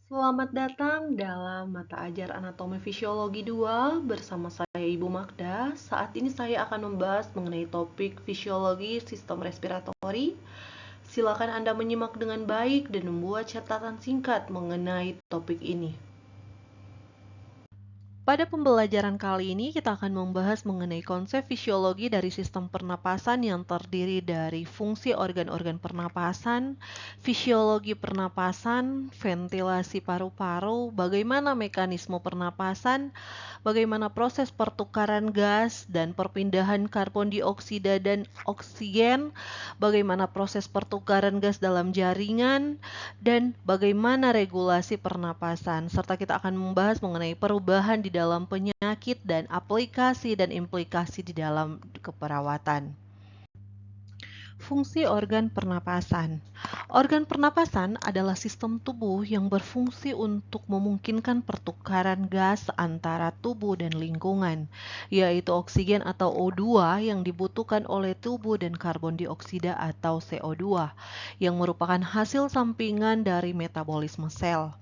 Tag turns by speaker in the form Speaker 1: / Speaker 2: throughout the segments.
Speaker 1: Selamat datang dalam mata ajar anatomi fisiologi 2 bersama saya Ibu Magda. Saat ini saya akan membahas mengenai topik fisiologi sistem respiratori. Silakan Anda menyimak dengan baik dan membuat catatan singkat mengenai topik ini. Pada pembelajaran kali ini kita akan membahas mengenai konsep fisiologi dari sistem pernapasan yang terdiri dari fungsi organ-organ pernapasan, fisiologi pernapasan, ventilasi paru-paru, bagaimana mekanisme pernapasan, bagaimana proses pertukaran gas dan perpindahan karbon dioksida dan oksigen, bagaimana proses pertukaran gas dalam jaringan, dan bagaimana regulasi pernapasan, serta kita akan membahas mengenai perubahan di dalam penyakit dan aplikasi dan implikasi di dalam keperawatan. Fungsi organ pernapasan. Organ pernapasan adalah sistem tubuh yang berfungsi untuk memungkinkan pertukaran gas antara tubuh dan lingkungan, yaitu oksigen atau O2 yang dibutuhkan oleh tubuh dan karbon dioksida atau CO2, yang merupakan hasil sampingan dari metabolisme sel.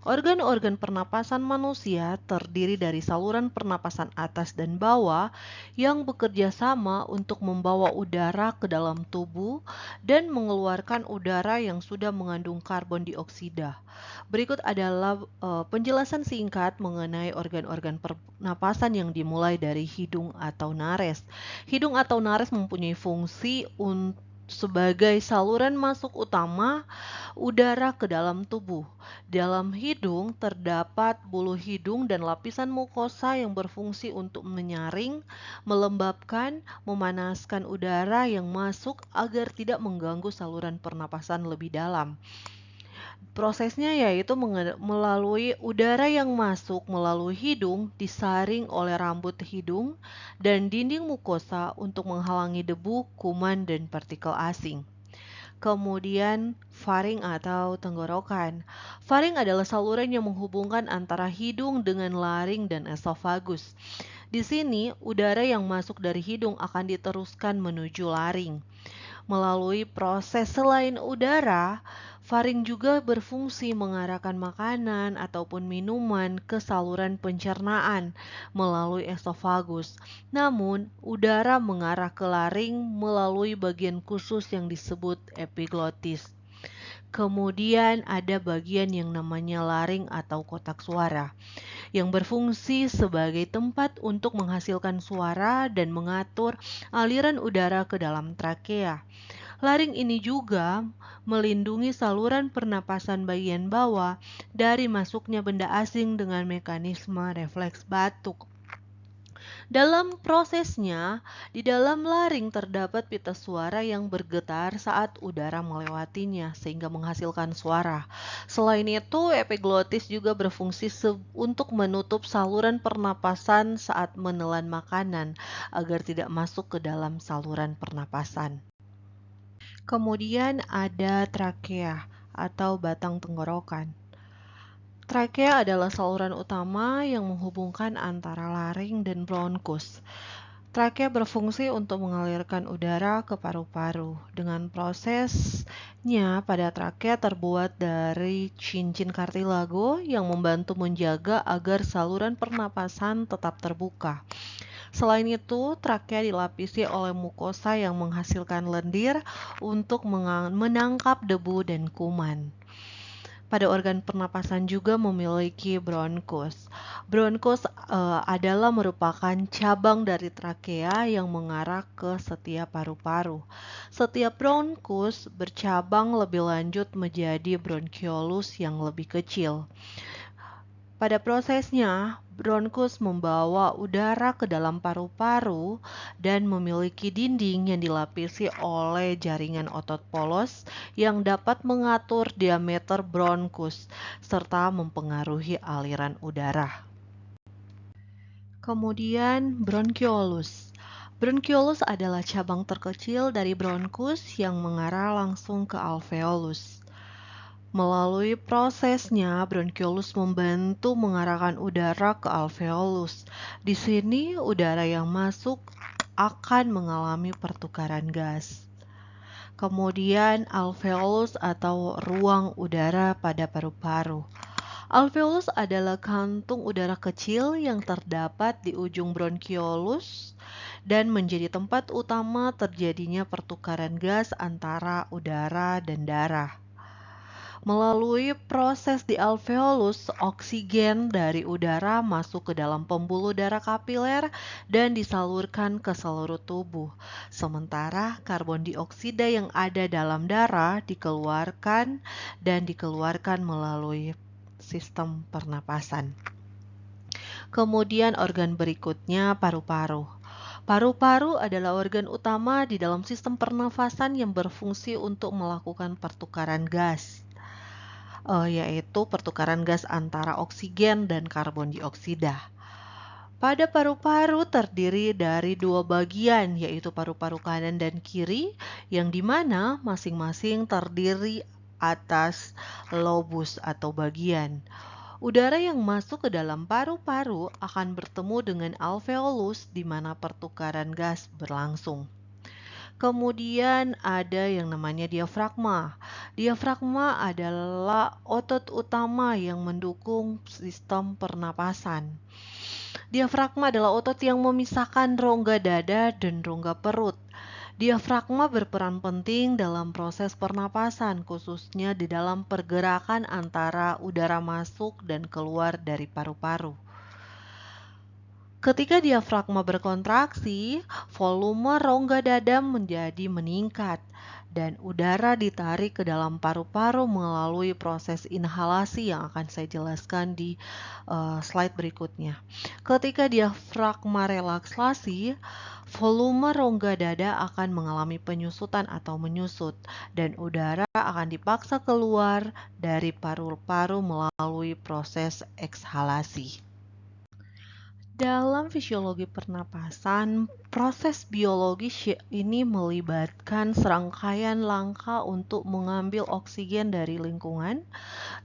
Speaker 1: Organ-organ pernapasan manusia terdiri dari saluran pernapasan atas dan bawah yang bekerja sama untuk membawa udara ke dalam tubuh dan mengeluarkan udara yang sudah mengandung karbon dioksida. Berikut adalah penjelasan singkat mengenai organ-organ pernapasan yang dimulai dari hidung atau nares. Hidung atau nares mempunyai fungsi sebagai saluran masuk utama udara ke dalam tubuh. Dalam hidung terdapat bulu hidung dan lapisan mukosa yang berfungsi untuk menyaring, melembabkan, memanaskan udara yang masuk agar tidak mengganggu saluran pernapasan lebih dalam. Prosesnya yaitu melalui udara yang masuk melalui hidung disaring oleh rambut hidung dan dinding mukosa untuk menghalangi debu, kuman, dan partikel asing. Kemudian faring atau tenggorokan. Faring adalah saluran yang menghubungkan antara hidung dengan laring dan esofagus. Di sini, udara yang masuk dari hidung akan diteruskan menuju laring. Melalui proses selain udara, faring juga berfungsi mengarahkan makanan ataupun minuman ke saluran pencernaan melalui esofagus. Namun, udara mengarah ke laring melalui bagian khusus yang disebut epiglotis. Kemudian ada bagian yang namanya laring atau kotak suara, yang berfungsi sebagai tempat untuk menghasilkan suara dan mengatur aliran udara ke dalam trakea. Laring ini juga melindungi saluran pernapasan bagian bawah dari masuknya benda asing dengan mekanisme refleks batuk. Dalam prosesnya, di dalam laring terdapat pita suara yang bergetar saat udara melewatinya sehingga menghasilkan suara. Selain itu, epiglotis juga berfungsi untuk menutup saluran pernapasan saat menelan makanan agar tidak masuk ke dalam saluran pernapasan. Kemudian ada trakea atau batang tenggorokan. Trakea adalah saluran utama yang menghubungkan antara laring dan bronkus. Trakea berfungsi untuk mengalirkan udara ke paru-paru. Dengan prosesnya, pada trakea terbuat dari cincin kartilago yang membantu menjaga agar saluran pernapasan tetap terbuka. Selain itu, trakea dilapisi oleh mukosa yang menghasilkan lendir untuk menangkap debu dan kuman. Pada organ pernapasan juga memiliki bronkus. Bronkus adalah merupakan cabang dari trakea yang mengarah ke setiap paru-paru. Setiap bronkus bercabang lebih lanjut menjadi bronkiolus yang lebih kecil. Pada prosesnya, bronkus membawa udara ke dalam paru-paru dan memiliki dinding yang dilapisi oleh jaringan otot polos yang dapat mengatur diameter bronkus serta mempengaruhi aliran udara. Kemudian bronkiolus. Bronkiolus adalah cabang terkecil dari bronkus yang mengarah langsung ke alveolus. Melalui prosesnya, bronkiolus membantu mengarahkan udara ke alveolus. Di sini, udara yang masuk akan mengalami pertukaran gas. Kemudian, alveolus atau ruang udara pada paru-paru. Alveolus adalah kantung udara kecil yang terdapat di ujung bronkiolus dan menjadi tempat utama terjadinya pertukaran gas antara udara dan darah. Melalui proses di alveolus, oksigen dari udara masuk ke dalam pembuluh darah kapiler dan disalurkan ke seluruh tubuh. Sementara karbon dioksida yang ada dalam darah dikeluarkan melalui sistem pernapasan. Kemudian organ berikutnya paru-paru. Paru-paru adalah organ utama di dalam sistem pernafasan yang berfungsi untuk melakukan pertukaran gas, yaitu pertukaran gas antara oksigen dan karbon dioksida. Pada paru-paru terdiri dari dua bagian, yaitu paru-paru kanan dan kiri, yang dimana masing-masing terdiri atas lobus atau bagian. Udara yang masuk ke dalam paru-paru akan bertemu dengan alveolus di mana pertukaran gas berlangsung. Kemudian ada yang namanya diafragma. Diafragma adalah otot utama yang mendukung sistem pernapasan. Diafragma adalah otot yang memisahkan rongga dada dan rongga perut. Diafragma berperan penting dalam proses pernapasan, khususnya di dalam pergerakan antara udara masuk dan keluar dari paru-paru. Ketika diafragma berkontraksi, volume rongga dada menjadi meningkat dan udara ditarik ke dalam paru-paru melalui proses inhalasi yang akan saya jelaskan di slide berikutnya. Ketika diafragma relaksasi, volume rongga dada akan mengalami penyusutan atau menyusut dan udara akan dipaksa keluar dari paru-paru melalui proses ekshalasi. Dalam fisiologi pernapasan, proses biologis ini melibatkan serangkaian langkah untuk mengambil oksigen dari lingkungan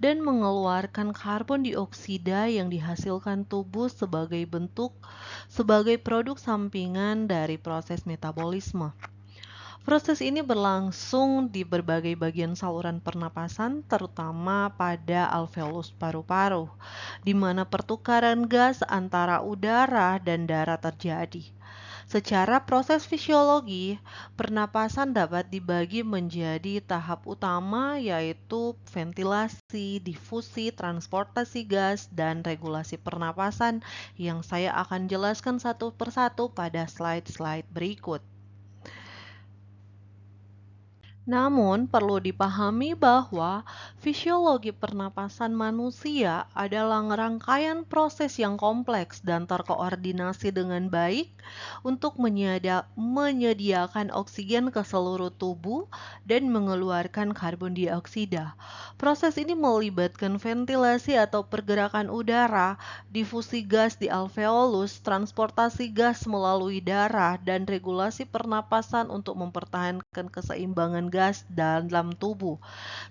Speaker 1: dan mengeluarkan karbon dioksida yang dihasilkan tubuh sebagai produk sampingan dari proses metabolisme. Proses ini berlangsung di berbagai bagian saluran pernapasan, terutama pada alveolus paru-paru, di mana pertukaran gas antara udara dan darah terjadi. Secara proses fisiologi, pernapasan dapat dibagi menjadi tahap utama, yaitu ventilasi, difusi, transportasi gas, dan regulasi pernapasan yang saya akan jelaskan satu persatu pada slide-slide berikut. Namun, perlu dipahami bahwa fisiologi pernapasan manusia adalah rangkaian proses yang kompleks dan terkoordinasi dengan baik untuk menyediakan oksigen ke seluruh tubuh dan mengeluarkan karbon dioksida. Proses ini melibatkan ventilasi atau pergerakan udara, difusi gas di alveolus, transportasi gas melalui darah, dan regulasi pernapasan untuk mempertahankan keseimbangan gas dalam tubuh.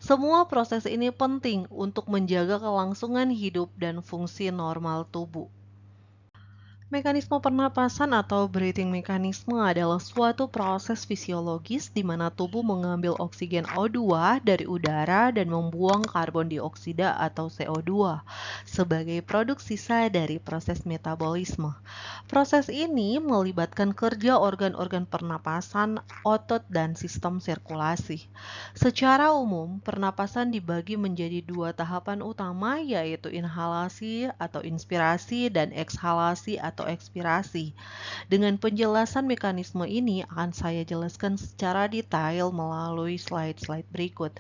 Speaker 1: Semua proses ini penting untuk menjaga kelangsungan hidup dan fungsi normal tubuh. Mekanisme pernapasan atau breathing mechanism adalah suatu proses fisiologis di mana tubuh mengambil oksigen O2 dari udara dan membuang karbon dioksida atau CO2 sebagai produk sisa dari proses metabolisme. Proses ini melibatkan kerja organ-organ pernapasan, otot, dan sistem sirkulasi. Secara umum, pernapasan dibagi menjadi dua tahapan utama, yaitu inhalasi atau inspirasi dan ekshalasi atau ekspirasi. Dengan penjelasan mekanisme ini akan saya jelaskan secara detail melalui slide-slide berikut.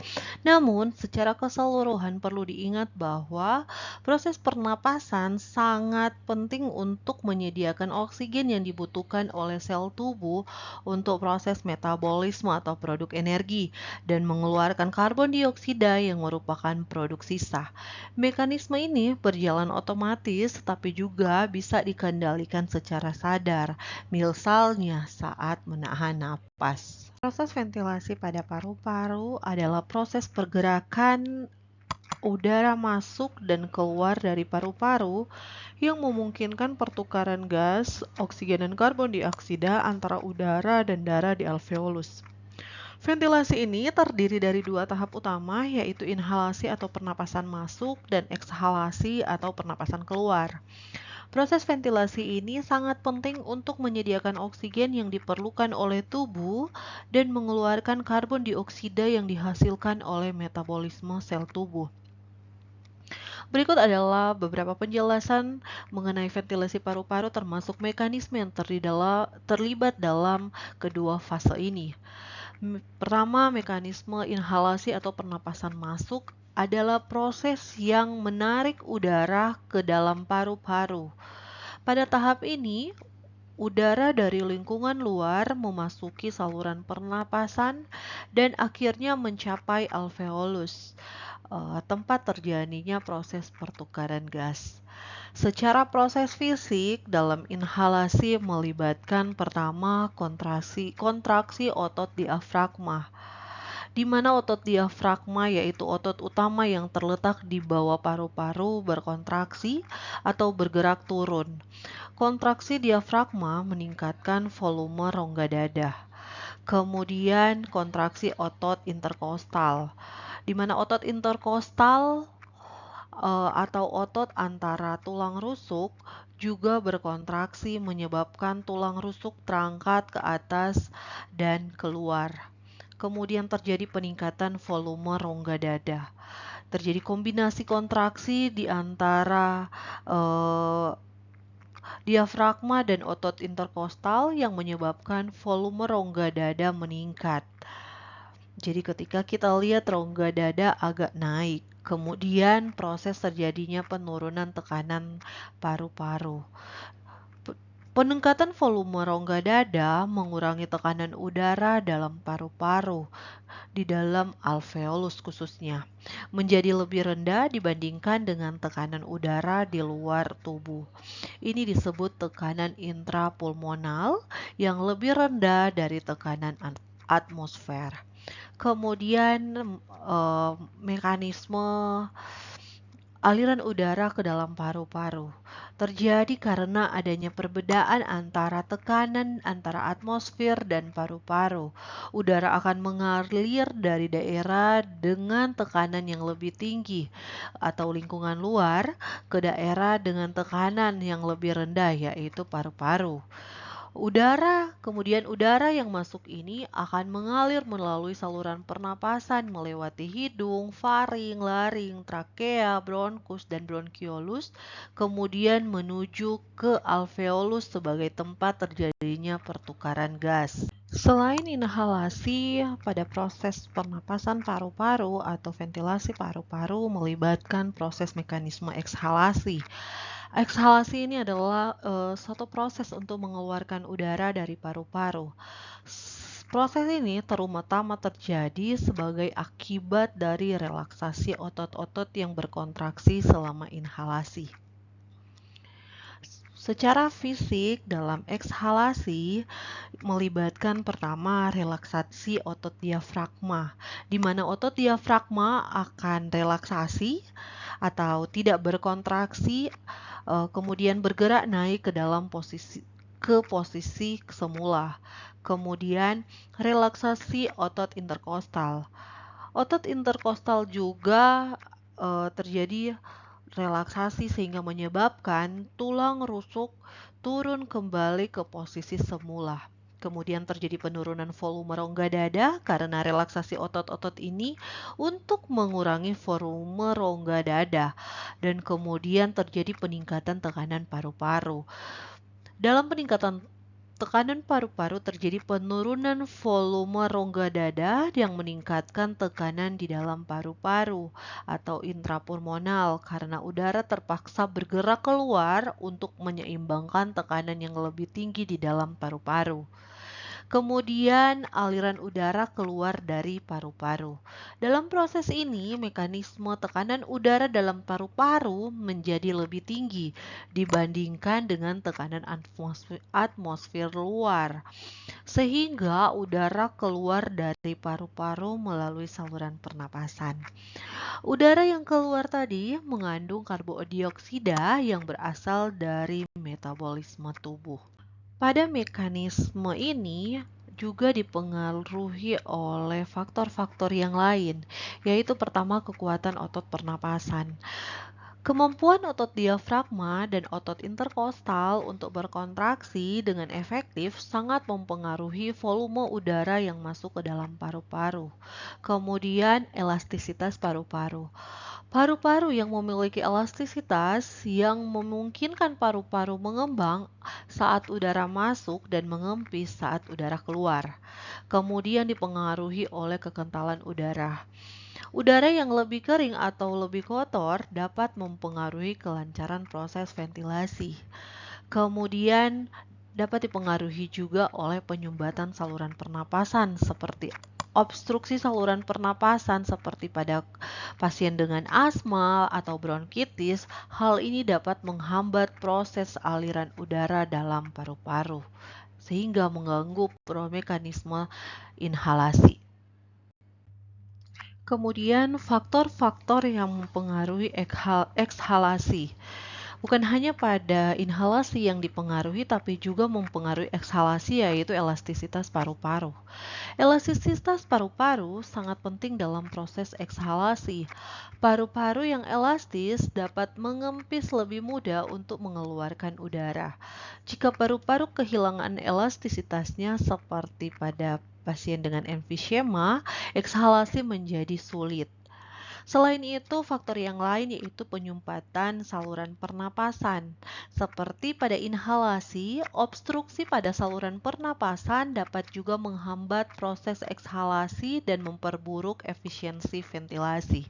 Speaker 1: Namun, secara keseluruhan perlu diingat bahwa proses pernapasan sangat penting untuk menyediakan oksigen yang dibutuhkan oleh sel tubuh untuk proses metabolisme atau produk energi dan mengeluarkan karbon dioksida yang merupakan produk sisa. Mekanisme ini berjalan otomatis tetapi juga bisa dikendalikan secara sadar, misalnya saat menahan napas. Proses ventilasi pada paru-paru adalah proses pergerakan udara masuk dan keluar dari paru-paru yang memungkinkan pertukaran gas, oksigen dan karbon dioksida antara udara dan darah di alveolus. Ventilasi ini terdiri dari dua tahap utama, yaitu inhalasi atau pernapasan masuk dan ekshalasi atau pernapasan keluar. Proses ventilasi ini sangat penting untuk menyediakan oksigen yang diperlukan oleh tubuh dan mengeluarkan karbon dioksida yang dihasilkan oleh metabolisme sel tubuh. Berikut adalah beberapa penjelasan mengenai ventilasi paru-paru termasuk mekanisme yang terlibat dalam kedua fase ini. Pertama, mekanisme inhalasi atau pernapasan masuk adalah proses yang menarik udara ke dalam paru-paru. Pada tahap ini, udara dari lingkungan luar memasuki saluran pernapasan dan akhirnya mencapai alveolus, tempat terjadinya proses pertukaran gas. Secara proses fisik, dalam inhalasi melibatkan pertama kontraksi otot diafragma, di mana otot diafragma yaitu otot utama yang terletak di bawah paru-paru berkontraksi atau bergerak turun. Kontraksi diafragma meningkatkan volume rongga dada. Kemudian kontraksi otot interkostal, di mana otot interkostal atau otot antara tulang rusuk juga berkontraksi menyebabkan tulang rusuk terangkat ke atas dan keluar. Kemudian terjadi peningkatan volume rongga dada. Terjadi kombinasi kontraksi di antara diafragma dan otot interkostal yang menyebabkan volume rongga dada meningkat. Jadi ketika kita lihat rongga dada agak naik, kemudian proses terjadinya penurunan tekanan paru-paru. Peningkatan volume rongga dada mengurangi tekanan udara dalam paru-paru, di dalam alveolus khususnya, menjadi lebih rendah dibandingkan dengan tekanan udara di luar tubuh. Ini disebut tekanan intrapulmonal yang lebih rendah dari tekanan atmosfer. Kemudian mekanisme aliran udara ke dalam paru-paru terjadi karena adanya perbedaan antara tekanan antara atmosfer dan paru-paru. Udara akan mengalir dari daerah dengan tekanan yang lebih tinggi atau lingkungan luar ke daerah dengan tekanan yang lebih rendah, yaitu paru-paru. Kemudian udara yang masuk ini akan mengalir melalui saluran pernapasan melewati hidung, faring, laring, trakea, bronkus, dan bronkiolus, kemudian menuju ke alveolus sebagai tempat terjadinya pertukaran gas. Selain inhalasi, pada proses pernapasan paru-paru atau ventilasi paru-paru melibatkan proses mekanisme ekshalasi. Ekshalasi ini adalah suatu proses untuk mengeluarkan udara dari paru-paru. Proses ini terutama terjadi sebagai akibat dari relaksasi otot-otot yang berkontraksi selama inhalasi. Secara fisik, dalam ekshalasi melibatkan pertama relaksasi otot diafragma, di mana otot diafragma akan relaksasi atau tidak berkontraksi, kemudian bergerak naik ke dalam posisi semula. Kemudian relaksasi otot interkostal. Otot interkostal juga terjadi relaksasi sehingga menyebabkan tulang rusuk turun kembali ke posisi semula. Kemudian terjadi penurunan volume rongga dada karena relaksasi otot-otot ini untuk mengurangi volume rongga dada, dan kemudian terjadi peningkatan tekanan paru-paru. Dalam peningkatan tekanan paru-paru terjadi penurunan volume rongga dada yang meningkatkan tekanan di dalam paru-paru atau intrapulmonal karena udara terpaksa bergerak keluar untuk menyeimbangkan tekanan yang lebih tinggi di dalam paru-paru. Kemudian aliran udara keluar dari paru-paru. Dalam proses ini, mekanisme tekanan udara dalam paru-paru menjadi lebih tinggi dibandingkan dengan tekanan atmosfer luar, sehingga udara keluar dari paru-paru melalui saluran pernapasan. Udara yang keluar tadi mengandung karbon dioksida yang berasal dari metabolisme tubuh. Pada mekanisme ini juga dipengaruhi oleh faktor-faktor yang lain, yaitu pertama kekuatan otot pernapasan. Kemampuan otot diafragma dan otot interkostal untuk berkontraksi dengan efektif sangat mempengaruhi volume udara yang masuk ke dalam paru-paru. Kemudian, elastisitas paru-paru. Paru-paru yang memiliki elastisitas yang memungkinkan paru-paru mengembang saat udara masuk dan mengempis saat udara keluar. Kemudian dipengaruhi oleh kekentalan udara. Udara yang lebih kering atau lebih kotor dapat mempengaruhi kelancaran proses ventilasi. Kemudian dapat dipengaruhi juga oleh penyumbatan saluran pernapasan seperti obstruksi saluran pernapasan seperti pada pasien dengan asma atau bronkitis. Hal ini dapat menghambat proses aliran udara dalam paru-paru sehingga mengganggu mekanisme inhalasi. Kemudian faktor-faktor yang mempengaruhi ekshalasi. Bukan hanya pada inhalasi yang dipengaruhi, tapi juga mempengaruhi ekshalasi, yaitu elastisitas paru-paru. Elastisitas paru-paru sangat penting dalam proses ekshalasi. Paru-paru yang elastis dapat mengempis lebih mudah untuk mengeluarkan udara. Jika paru-paru kehilangan elastisitasnya seperti pada pasien dengan emfisema, ekshalasi menjadi sulit. Selain itu, faktor yang lain yaitu penyumbatan saluran pernapasan. Seperti pada inhalasi, obstruksi pada saluran pernapasan dapat juga menghambat proses ekshalasi dan memperburuk efisiensi ventilasi.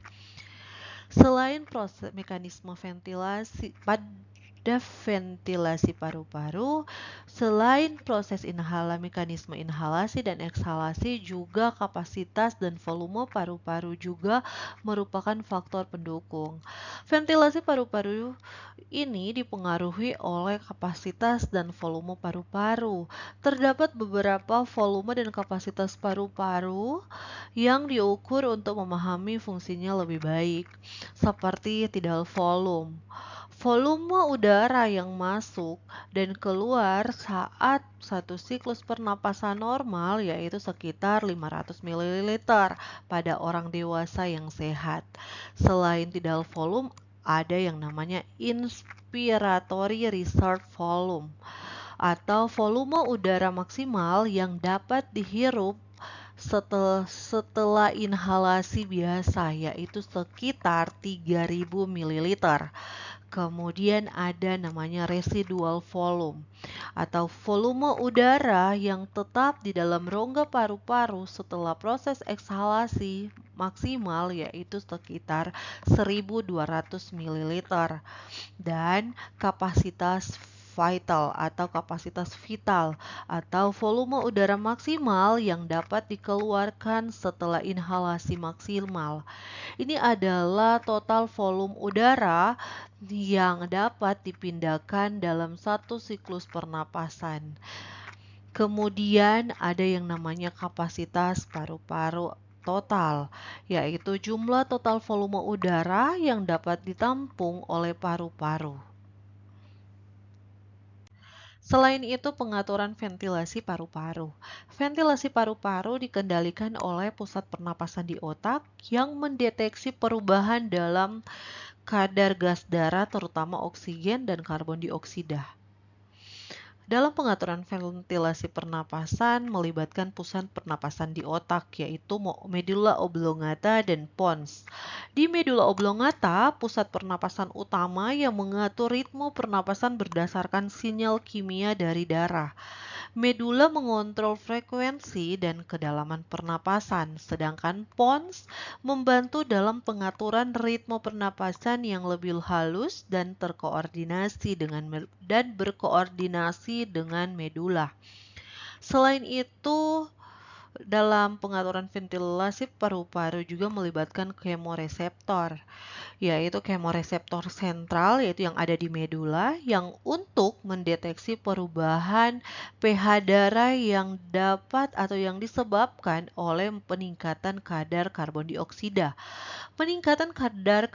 Speaker 1: Selain proses mekanisme ventilasi ventilasi paru-paru, selain proses mekanisme inhalasi dan ekshalasi, juga kapasitas dan volume paru-paru juga merupakan faktor pendukung. Ventilasi paru-paru ini dipengaruhi oleh kapasitas dan volume paru-paru. Terdapat beberapa volume dan kapasitas paru-paru yang diukur untuk memahami fungsinya lebih baik, seperti tidal volume. Volume udara yang masuk dan keluar saat satu siklus pernapasan normal yaitu sekitar 500 ml pada orang dewasa yang sehat. Selain tidal volume, ada yang namanya inspiratory reserve volume atau volume udara maksimal yang dapat dihirup setelah inhalasi biasa, yaitu sekitar 3000 ml. Kemudian ada namanya residual volume atau volume udara yang tetap di dalam rongga paru-paru setelah proses ekshalasi maksimal, yaitu sekitar 1200 ml. Dan kapasitas vital atau volume udara maksimal yang dapat dikeluarkan setelah inhalasi maksimal. Ini adalah total volume udara yang dapat dipindahkan dalam satu siklus pernapasan. Kemudian ada yang namanya kapasitas paru-paru total, yaitu jumlah total volume udara yang dapat ditampung oleh paru-paru. Selain itu, pengaturan ventilasi paru-paru. Ventilasi paru-paru dikendalikan oleh pusat pernapasan di otak yang mendeteksi perubahan dalam kadar gas darah, terutama oksigen dan karbon dioksida. Dalam pengaturan ventilasi pernapasan melibatkan pusat pernapasan di otak, yaitu medulla oblongata dan pons. Di medulla oblongata, pusat pernapasan utama yang mengatur ritme pernapasan berdasarkan sinyal kimia dari darah. Medulla mengontrol frekuensi dan kedalaman pernapasan, sedangkan pons membantu dalam pengaturan ritme pernapasan yang lebih halus dan berkoordinasi dengan medulla. Selain itu, dalam pengaturan ventilasi paru-paru juga melibatkan kemoreseptor, yaitu kemoreseptor sentral, yaitu yang ada di medulla, yang untuk mendeteksi perubahan pH darah yang dapat atau yang disebabkan oleh peningkatan kadar karbon dioksida. Peningkatan kadar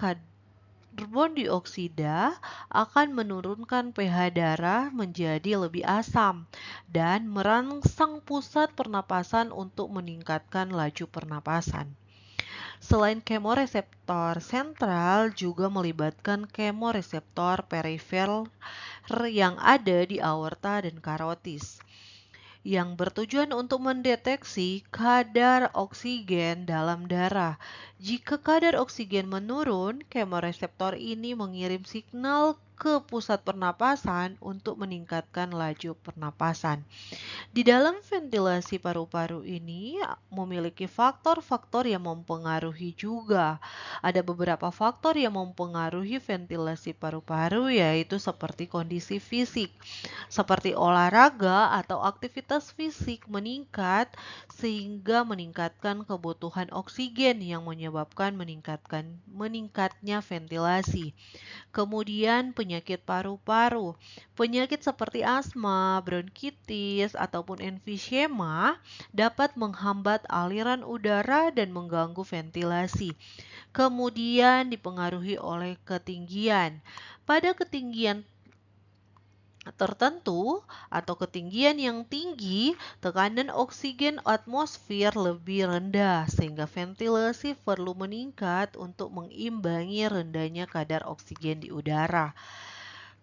Speaker 1: Karbon dioksida akan menurunkan pH darah menjadi lebih asam dan merangsang pusat pernapasan untuk meningkatkan laju pernapasan. Selain kemoreseptor sentral, juga melibatkan kemoreseptor perifer yang ada di aorta dan karotis, yang bertujuan untuk mendeteksi kadar oksigen dalam darah. Jika kadar oksigen menurun, kemoreseptor ini mengirim signal ke pusat pernapasan untuk meningkatkan laju pernapasan. Di dalam ventilasi paru-paru ini memiliki faktor-faktor yang mempengaruhi juga. Ada beberapa faktor yang mempengaruhi ventilasi paru-paru, yaitu seperti kondisi fisik, seperti olahraga atau aktivitas fisik meningkat sehingga meningkatkan kebutuhan oksigen yang menyebabkan meningkatnya ventilasi. Kemudian penyakit paru-paru. Penyakit seperti asma, bronkitis, ataupun emfisema dapat menghambat aliran udara dan mengganggu ventilasi. Kemudian dipengaruhi oleh ketinggian. Pada ketinggian tertentu atau ketinggian yang tinggi, tekanan oksigen atmosfer lebih rendah sehingga ventilasi perlu meningkat untuk mengimbangi rendahnya kadar oksigen di udara.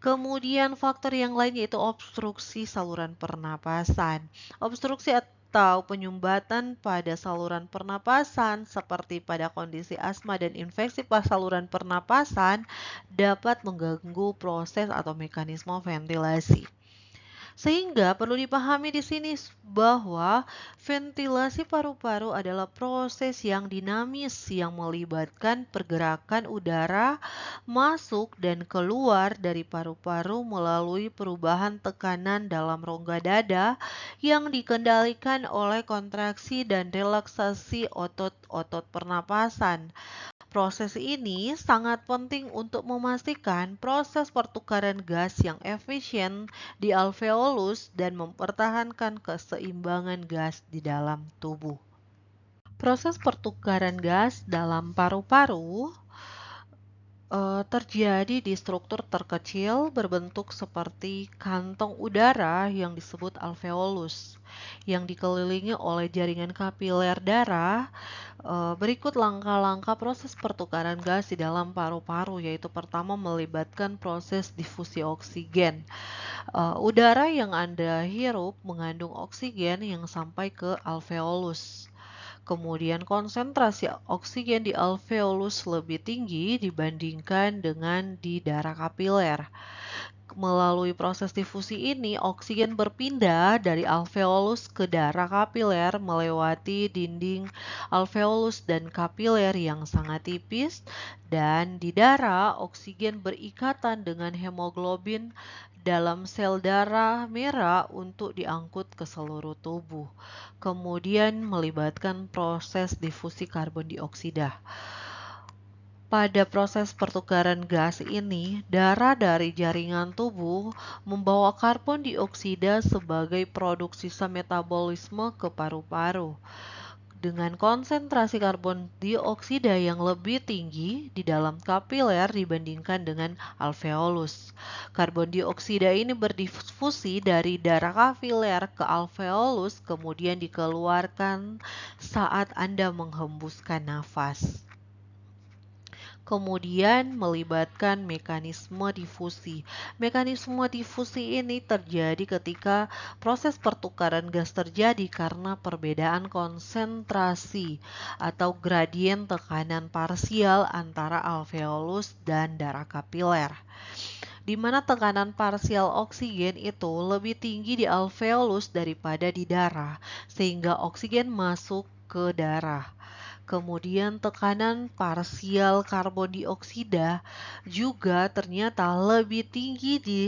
Speaker 1: Kemudian faktor yang lain yaitu obstruksi saluran pernapasan. Obstruksi atau penyumbatan pada saluran pernapasan seperti pada kondisi asma dan infeksi saluran pernapasan dapat mengganggu proses atau mekanisme ventilasi. Sehingga perlu dipahami di sini bahwa ventilasi paru-paru adalah proses yang dinamis yang melibatkan pergerakan udara masuk dan keluar dari paru-paru melalui perubahan tekanan dalam rongga dada yang dikendalikan oleh kontraksi dan relaksasi otot-otot pernapasan. Proses ini sangat penting untuk memastikan proses pertukaran gas yang efisien di alveolus dan mempertahankan keseimbangan gas di dalam tubuh. Proses pertukaran gas dalam paru-paru terjadi di struktur terkecil berbentuk seperti kantong udara yang disebut alveolus, yang dikelilingi oleh jaringan kapiler darah. Berikut langkah-langkah proses pertukaran gas di dalam paru-paru, yaitu pertama melibatkan proses difusi oksigen. Udara yang Anda hirup mengandung oksigen yang sampai ke alveolus. Kemudian konsentrasi oksigen di alveolus lebih tinggi dibandingkan dengan di darah kapiler. Melalui proses difusi ini, oksigen berpindah dari alveolus ke darah kapiler melewati dinding alveolus dan kapiler yang sangat tipis, dan di darah oksigen berikatan dengan hemoglobin dalam sel darah merah untuk diangkut ke seluruh tubuh. Kemudian melibatkan proses difusi karbon dioksida. Pada proses pertukaran gas ini, darah dari jaringan tubuh membawa karbon dioksida sebagai produk sisa metabolisme ke paru-paru. Dengan konsentrasi karbon dioksida yang lebih tinggi di dalam kapiler dibandingkan dengan alveolus. Karbon dioksida ini berdifusi dari darah kapiler ke alveolus, kemudian dikeluarkan saat Anda menghembuskan nafas. Kemudian melibatkan mekanisme difusi. Mekanisme difusi ini terjadi ketika proses pertukaran gas terjadi karena perbedaan konsentrasi atau gradien tekanan parsial antara alveolus dan darah kapiler, di mana tekanan parsial oksigen itu lebih tinggi di alveolus daripada di darah, sehingga oksigen masuk ke darah. Kemudian tekanan parsial karbon dioksida juga ternyata lebih tinggi di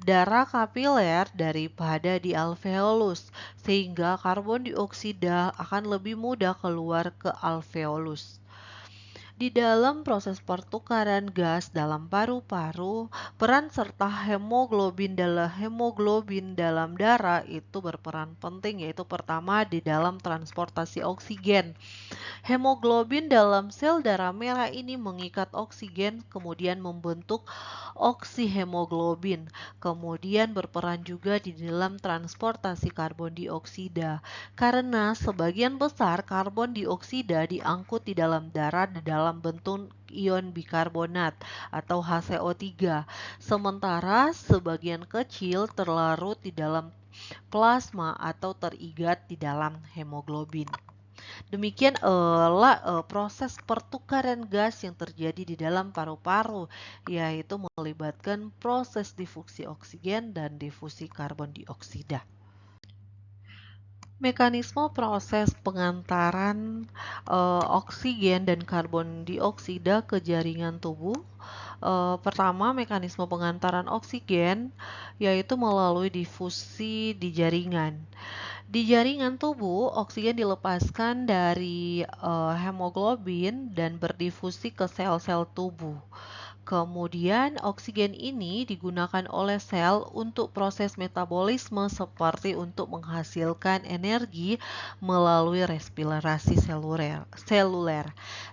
Speaker 1: darah kapiler daripada di alveolus, sehingga karbon dioksida akan lebih mudah keluar ke alveolus. Di dalam proses pertukaran gas dalam paru-paru, peran serta hemoglobin dalam darah itu berperan penting, yaitu pertama di dalam transportasi oksigen. Hemoglobin dalam sel darah merah ini mengikat oksigen, kemudian membentuk oksihemoglobin. Kemudian berperan juga di dalam transportasi karbon dioksida. Karena sebagian besar karbon dioksida diangkut di dalam darah di dalam bentuk ion bikarbonat atau HCO3. Sementara sebagian kecil terlarut di dalam plasma atau terikat di dalam hemoglobin. Demikian proses pertukaran gas yang terjadi di dalam paru-paru, yaitu melibatkan proses difusi oksigen dan difusi karbon dioksida. Mekanisme proses pengantaran oksigen dan karbon dioksida ke jaringan tubuh. Pertama, mekanisme pengantaran oksigen yaitu melalui difusi di jaringan. Di jaringan tubuh, oksigen dilepaskan dari hemoglobin dan berdifusi ke sel-sel tubuh. Kemudian, oksigen ini digunakan oleh sel untuk proses metabolisme seperti untuk menghasilkan energi melalui respirasi seluler.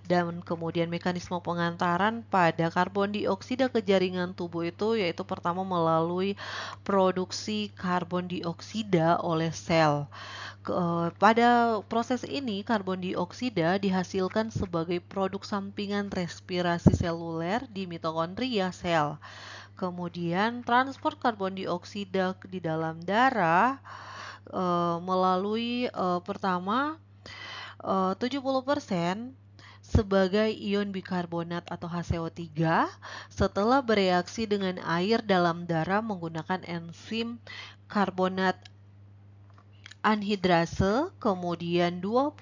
Speaker 1: Dan kemudian mekanisme pengantaran pada karbon dioksida ke jaringan tubuh itu yaitu pertama melalui produksi karbon dioksida oleh sel. Pada proses ini, karbon dioksida dihasilkan sebagai produk sampingan respirasi seluler di mitokondria sel. Kemudian, transport karbon dioksida di dalam darah melalui pertama 70% sebagai ion bikarbonat atau HCO3 setelah bereaksi dengan air dalam darah menggunakan enzim karbonat anhidrase, kemudian 20%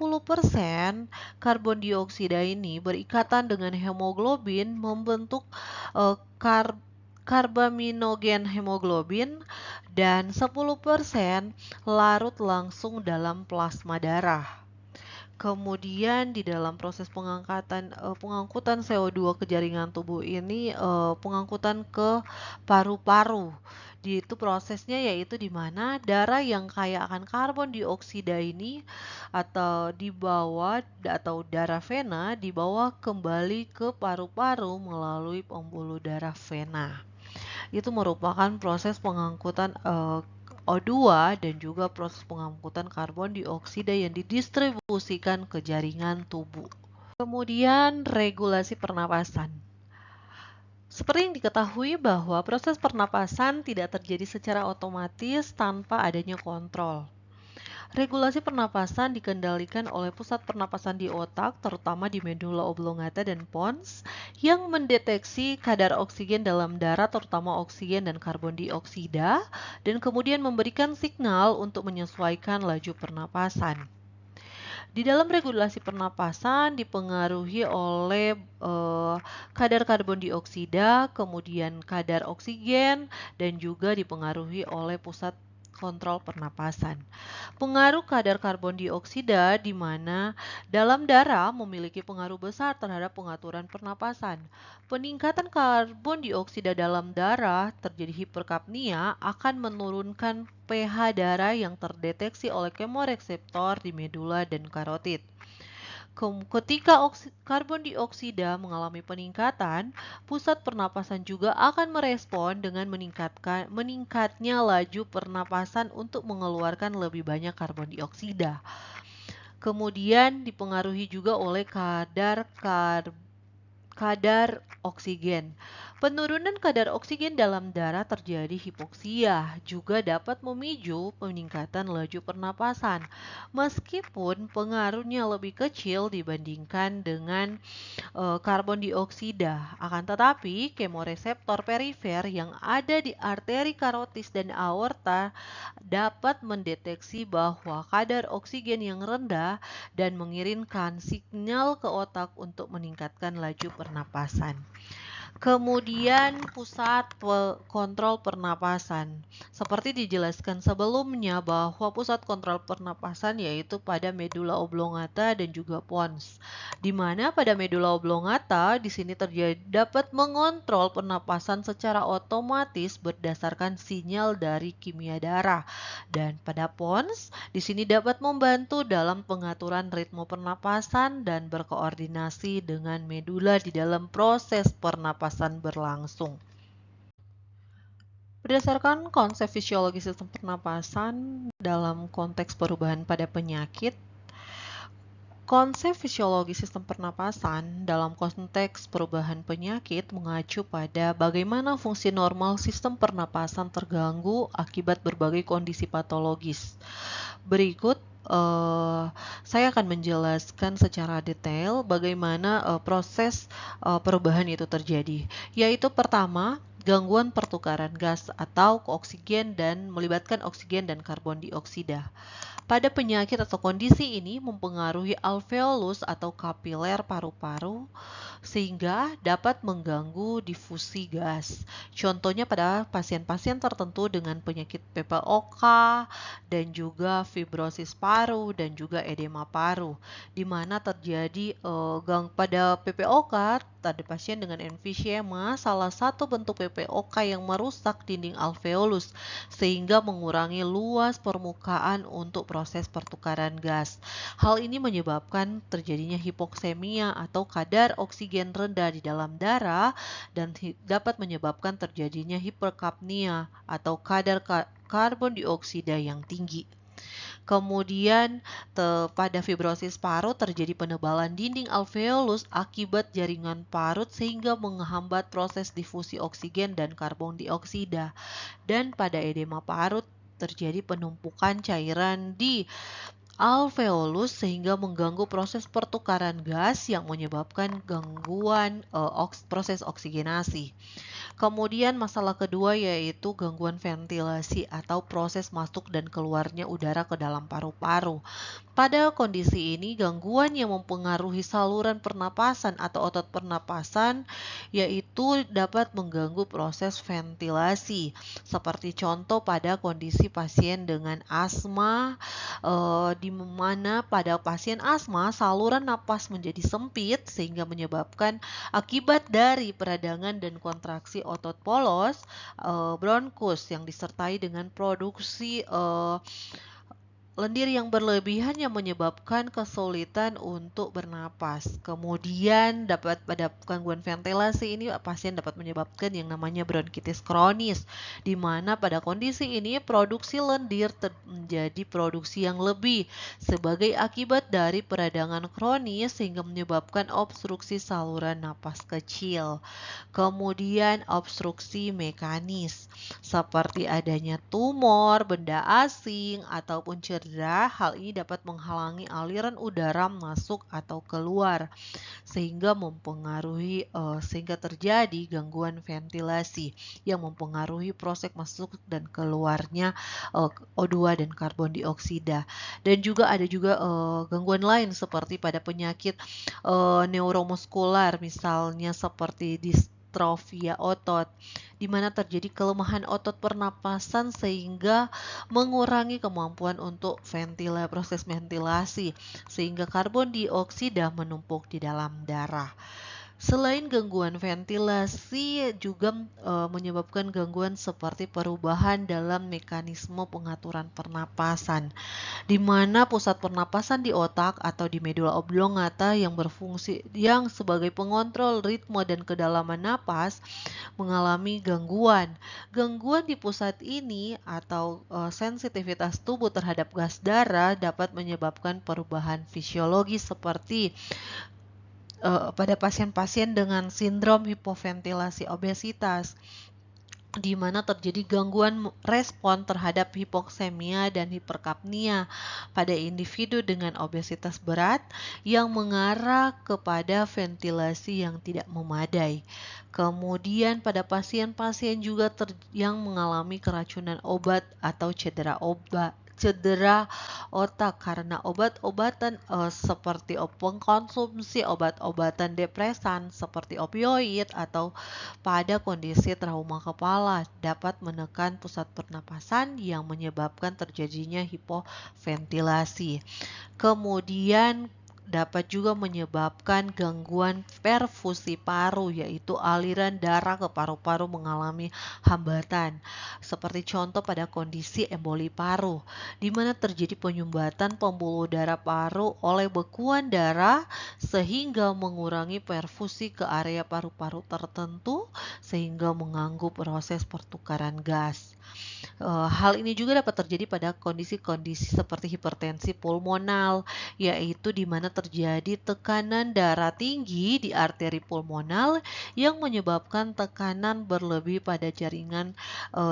Speaker 1: karbon dioksida ini berikatan dengan hemoglobin membentuk karbaminogen hemoglobin dan 10% larut langsung dalam plasma darah. Kemudian di dalam proses pengangkutan CO2 ke jaringan tubuh ini pengangkutan ke paru-paru. Itu prosesnya yaitu di mana darah yang kaya akan karbon dioksida ini atau darah vena dibawa kembali ke paru-paru melalui pembuluh darah vena. Itu merupakan proses pengangkutan O2 dan juga proses pengangkutan karbon dioksida yang didistribusikan ke jaringan tubuh. Kemudian regulasi pernapasan. Seperti yang diketahui bahwa proses pernapasan tidak terjadi secara otomatis tanpa adanya kontrol. Regulasi pernapasan dikendalikan oleh pusat pernapasan di otak, terutama di medula oblongata dan pons, yang mendeteksi kadar oksigen dalam darah, terutama oksigen dan karbon dioksida, dan kemudian memberikan signal untuk menyesuaikan laju pernapasan. Di dalam regulasi pernapasan dipengaruhi oleh kadar karbon dioksida, kemudian kadar oksigen, dan juga dipengaruhi oleh pusat kontrol pernapasan. Pengaruh kadar karbon dioksida di mana dalam darah memiliki pengaruh besar terhadap pengaturan pernapasan. Peningkatan karbon dioksida dalam darah terjadi hiperkapnia akan menurunkan pH darah yang terdeteksi oleh kemoreseptor di medula dan karotid. Ketika karbon dioksida mengalami peningkatan, pusat pernapasan juga akan merespon dengan meningkatnya laju pernapasan untuk mengeluarkan lebih banyak karbon dioksida. Kemudian dipengaruhi juga oleh kadar oksigen. Penurunan kadar oksigen dalam darah terjadi hipoksia, juga dapat memicu peningkatan laju pernapasan. Meskipun pengaruhnya lebih kecil dibandingkan dengan karbon dioksida, akan tetapi kemoreseptor perifer yang ada di arteri karotis dan aorta dapat mendeteksi bahwa kadar oksigen yang rendah dan mengirimkan sinyal ke otak untuk meningkatkan laju pernapasan. Kemudian pusat kontrol pernapasan. Seperti dijelaskan sebelumnya bahwa pusat kontrol pernapasan yaitu pada medula oblongata dan juga pons. Di mana pada medula oblongata di sini dapat mengontrol pernapasan secara otomatis berdasarkan sinyal dari kimia darah. Dan pada pons di sini dapat membantu dalam pengaturan ritme pernapasan dan berkoordinasi dengan medula di dalam proses pernapasan berlangsung. Berdasarkan konsep fisiologi sistem pernapasan dalam konteks perubahan pada penyakit, konsep fisiologi sistem pernapasan dalam konteks perubahan penyakit mengacu pada bagaimana fungsi normal sistem pernapasan terganggu akibat berbagai kondisi patologis. Berikut saya akan menjelaskan secara detail bagaimana proses perubahan itu terjadi. Yaitu pertama, gangguan pertukaran gas atau oksigen dan melibatkan oksigen dan karbon dioksida. Pada penyakit atau kondisi ini mempengaruhi alveolus atau kapiler paru-paru sehingga dapat mengganggu difusi gas. Contohnya pada pasien-pasien tertentu dengan penyakit PPOK dan juga fibrosis paru dan juga edema paru, di mana terjadi pada PPOK pada pasien dengan emfyema, salah satu bentuk PPOK yang merusak dinding alveolus sehingga mengurangi luas permukaan untuk proses pertukaran gas. Hal ini menyebabkan terjadinya hipoksemia atau kadar oksigen rendah di dalam darah dan dapat menyebabkan terjadinya hiperkapnia atau kadar karbon dioksida yang tinggi. Kemudian pada fibrosis paru terjadi penebalan dinding alveolus akibat jaringan parut sehingga menghambat proses difusi oksigen dan karbon dioksida. Dan pada edema parut terjadi penumpukan cairan di alveolus sehingga mengganggu proses pertukaran gas yang menyebabkan gangguan proses oksigenasi. Kemudian masalah kedua yaitu gangguan ventilasi atau proses masuk dan keluarnya udara ke dalam paru-paru. Pada kondisi ini, gangguan yang mempengaruhi saluran pernapasan atau otot pernapasan yaitu dapat mengganggu proses ventilasi. Seperti contoh pada kondisi pasien dengan asma, di mana pada pasien asma saluran napas menjadi sempit sehingga menyebabkan akibat dari peradangan dan kontraksi otot polos, bronkus yang disertai dengan produksi lendir yang berlebihan yang menyebabkan kesulitan untuk bernapas. Kemudian pada gangguan ventilasi ini pasien dapat menyebabkan yang namanya bronkitis kronis, di mana pada kondisi ini produksi lendir menjadi produksi yang lebih sebagai akibat dari peradangan kronis sehingga menyebabkan obstruksi saluran napas kecil. Kemudian obstruksi mekanis seperti adanya tumor, benda asing ataupun cedera. Hal ini dapat menghalangi aliran udara masuk atau keluar sehingga sehingga terjadi gangguan ventilasi yang mempengaruhi proses masuk dan keluarnya O2 dan karbon dioksida. Dan juga ada gangguan lain seperti pada penyakit neuromuskular, misalnya seperti distrofia otot, di mana terjadi kelemahan otot pernapasan sehingga mengurangi kemampuan untuk proses ventilasi sehingga karbon dioksida menumpuk di dalam darah. Selain gangguan ventilasi juga menyebabkan gangguan seperti perubahan dalam mekanisme pengaturan pernapasan, di mana pusat pernapasan di otak atau di medula oblongata yang berfungsi sebagai pengontrol ritme dan kedalaman napas mengalami gangguan. Gangguan di pusat ini atau sensitivitas tubuh terhadap gas darah dapat menyebabkan perubahan fisiologis seperti pada pasien-pasien dengan sindrom hipoventilasi obesitas, di mana terjadi gangguan respon terhadap hipoksemia dan hiperkapnia pada individu dengan obesitas berat yang mengarah kepada ventilasi yang tidak memadai. Kemudian pada pasien-pasien juga yang mengalami keracunan obat atau cedera cedera otak karena obat-obatan seperti pengkonsumsi obat-obatan depresan seperti opioid atau pada kondisi trauma kepala dapat menekan pusat pernapasan yang menyebabkan terjadinya hipoventilasi. Kemudian dapat juga menyebabkan gangguan perfusi paru, yaitu aliran darah ke paru-paru mengalami hambatan. Seperti contoh pada kondisi emboli paru, di mana terjadi penyumbatan pembuluh darah paru oleh bekuan darah sehingga mengurangi perfusi ke area paru-paru tertentu sehingga mengganggu proses pertukaran gas. Hal ini juga dapat terjadi pada kondisi-kondisi seperti hipertensi pulmonal, yaitu di mana terjadi tekanan darah tinggi di arteri pulmonal yang menyebabkan tekanan berlebih pada jaringan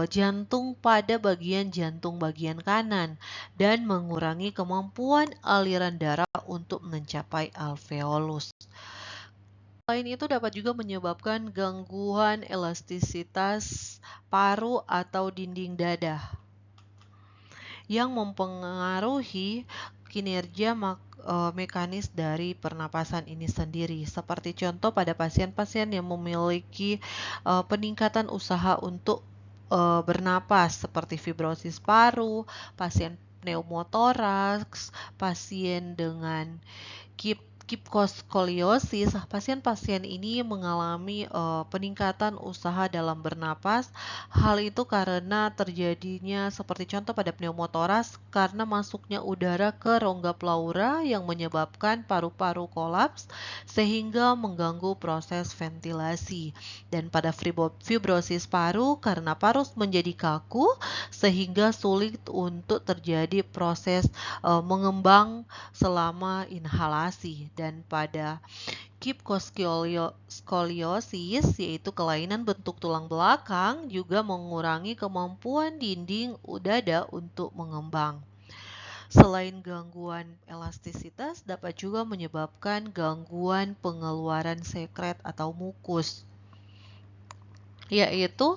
Speaker 1: jantung pada bagian jantung bagian kanan dan mengurangi kemampuan aliran darah untuk mencapai alveolus. Selain itu dapat juga menyebabkan gangguan elastisitas paru atau dinding dada yang mempengaruhi kinerja mekanis dari pernapasan ini sendiri. Seperti contoh pada pasien-pasien yang memiliki peningkatan usaha untuk bernapas seperti fibrosis paru, pasien pneumotoraks, pasien dengan kipkoskoliosis, pasien-pasien ini mengalami peningkatan usaha dalam bernapas. Hal itu karena terjadinya seperti contoh pada pneumotoras karena masuknya udara ke rongga pleura yang menyebabkan paru-paru kolaps sehingga mengganggu proses ventilasi. Dan pada fibrosis paru karena paru menjadi kaku sehingga sulit untuk terjadi proses mengembang selama inhalasi. Dan pada kipkoskoliosis yaitu kelainan bentuk tulang belakang juga mengurangi kemampuan dinding dada untuk mengembang. Selain gangguan elastisitas dapat juga menyebabkan gangguan pengeluaran sekret atau mukus, yaitu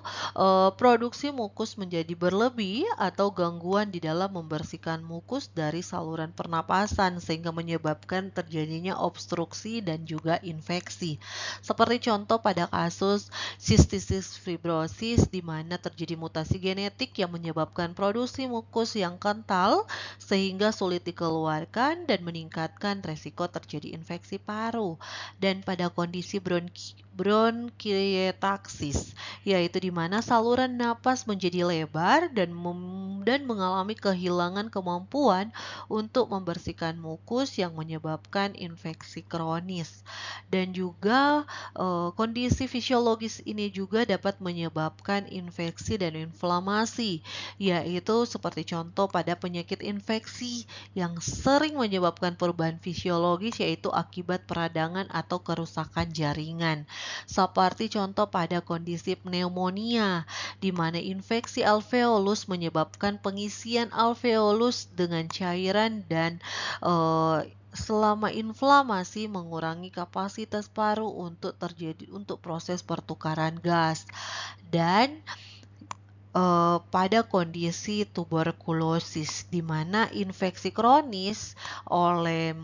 Speaker 1: produksi mukus menjadi berlebih atau gangguan di dalam membersihkan mukus dari saluran pernapasan sehingga menyebabkan terjadinya obstruksi dan juga infeksi. Seperti contoh pada kasus sistitis fibrosis di mana terjadi mutasi genetik yang menyebabkan produksi mukus yang kental sehingga sulit dikeluarkan dan meningkatkan resiko terjadi infeksi paru. Dan pada kondisi bronkiektasis yaitu di mana saluran napas menjadi lebar dan mengalami kehilangan kemampuan untuk membersihkan mukus yang menyebabkan infeksi kronis. Dan juga kondisi fisiologis ini juga dapat menyebabkan infeksi dan inflamasi, yaitu seperti contoh pada penyakit infeksi yang sering menyebabkan perubahan fisiologis yaitu akibat peradangan atau kerusakan jaringan. Seperti contoh pada kondisi pneumonia, di mana infeksi alveolus menyebabkan pengisian alveolus dengan cairan dan selama inflamasi mengurangi kapasitas paru untuk proses pertukaran gas. Dan pada kondisi tuberkulosis di mana infeksi kronis oleh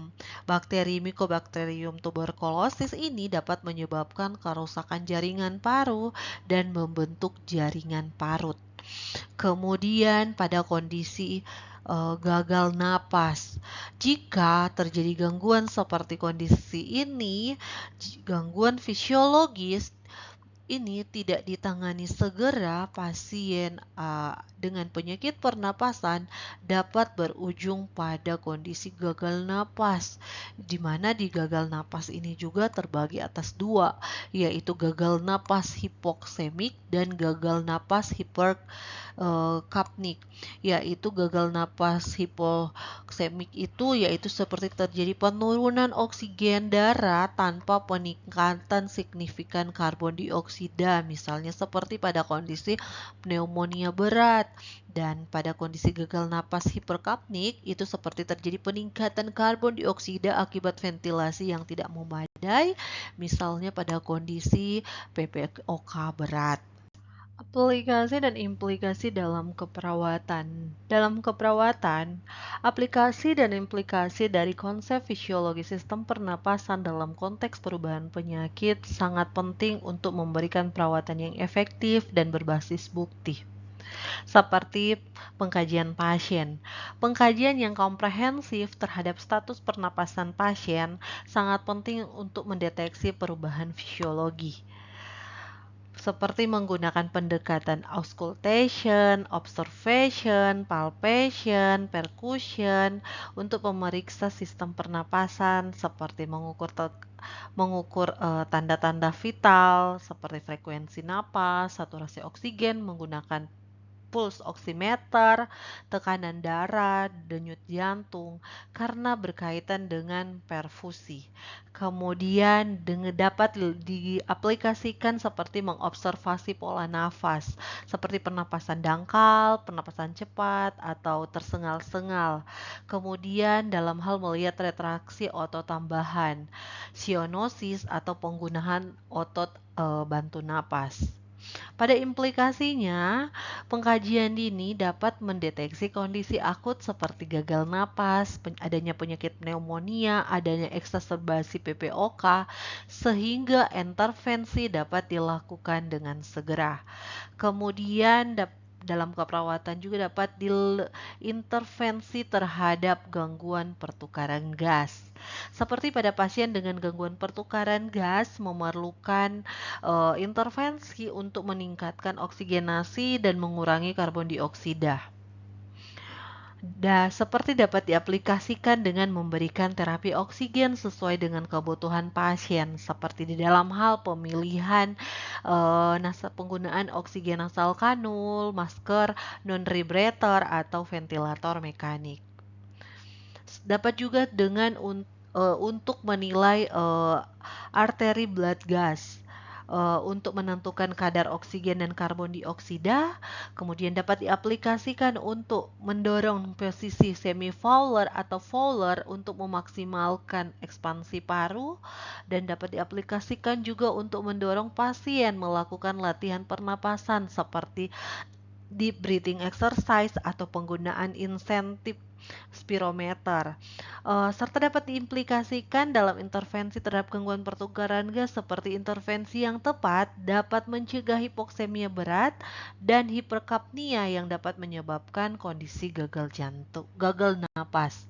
Speaker 1: bakteri Mycobacterium tuberculosis ini dapat menyebabkan kerusakan jaringan paru dan membentuk jaringan parut. Kemudian pada kondisi gagal napas. Jika terjadi gangguan seperti kondisi ini, gangguan fisiologis ini tidak ditangani segera, pasien dengan penyakit pernapasan dapat berujung pada kondisi gagal napas, di mana di gagal napas ini juga terbagi atas dua, yaitu gagal napas hipoksemik dan gagal napas hiperkapnik. Yaitu gagal napas hipoksemik itu yaitu seperti terjadi penurunan oksigen darah tanpa peningkatan signifikan karbon dioksida, misalnya seperti pada kondisi pneumonia berat. Dan pada kondisi gagal napas hiperkapnik itu seperti terjadi peningkatan karbon dioksida akibat ventilasi yang tidak memadai, misalnya pada kondisi PPOK berat. Aplikasi dan implikasi dalam keperawatan. Dalam keperawatan, aplikasi dan implikasi dari konsep fisiologi sistem pernapasan dalam konteks perubahan penyakit sangat penting untuk memberikan perawatan yang efektif dan berbasis bukti. Seperti pengkajian pasien. Pengkajian yang komprehensif terhadap status pernapasan pasien sangat penting untuk mendeteksi perubahan fisiologi, seperti menggunakan pendekatan auscultation, observation, palpation, percussion untuk memeriksa sistem pernapasan, seperti mengukur tanda-tanda vital seperti frekuensi napas, saturasi oksigen menggunakan pulse oximeter, tekanan darah, denyut jantung, karena berkaitan dengan perfusi. Kemudian dapat diaplikasikan seperti mengobservasi pola nafas, seperti pernapasan dangkal, pernapasan cepat, atau tersengal-sengal. Kemudian dalam hal melihat retraksi otot tambahan, cyanosis atau penggunaan otot bantu napas. Pada implikasinya, pengkajian dini dapat mendeteksi kondisi akut seperti gagal napas, adanya penyakit pneumonia, adanya eksaserbasi PPOK, sehingga intervensi dapat dilakukan dengan segera. Kemudian dalam keperawatan juga dapat diintervensi terhadap gangguan pertukaran gas. Seperti pada pasien dengan gangguan pertukaran gas memerlukan intervensi untuk meningkatkan oksigenasi dan mengurangi karbon dioksida. Seperti dapat diaplikasikan dengan memberikan terapi oksigen sesuai dengan kebutuhan pasien, seperti di dalam hal pemilihan penggunaan oksigen nasal kanul, masker non-rebreather, atau ventilator mekanik. Dapat juga dengan untuk menilai arteri blood gas. Untuk menentukan kadar oksigen dan karbon dioksida, kemudian dapat diaplikasikan untuk mendorong posisi semi-Fowler atau Fowler untuk memaksimalkan ekspansi paru, dan dapat diaplikasikan juga untuk mendorong pasien melakukan latihan pernapasan seperti deep breathing exercise atau penggunaan insentif spirometer, serta dapat diimplikasikan dalam intervensi terhadap gangguan pertukaran gas seperti intervensi yang tepat dapat mencegah hipoksemia berat dan hiperkapnia yang dapat menyebabkan kondisi gagal napas.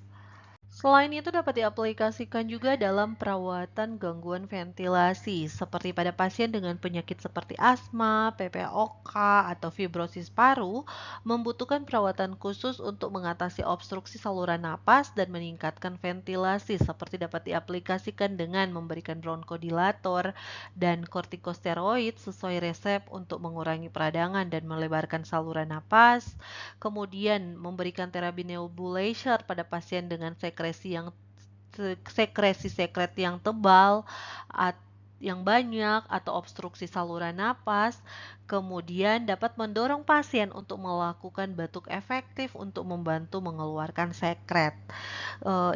Speaker 1: Selain itu dapat diaplikasikan juga dalam perawatan gangguan ventilasi, seperti pada pasien dengan penyakit seperti asma, PPOK, atau fibrosis paru, membutuhkan perawatan khusus untuk mengatasi obstruksi saluran napas dan meningkatkan ventilasi, seperti dapat diaplikasikan dengan memberikan bronchodilator dan kortikosteroid sesuai resep untuk mengurangi peradangan dan melebarkan saluran napas. Kemudian memberikan terapi nebulizer pada pasien dengan sekresi sekret yang tebal, yang banyak, atau obstruksi saluran napas. Kemudian dapat mendorong pasien untuk melakukan batuk efektif untuk membantu mengeluarkan sekret.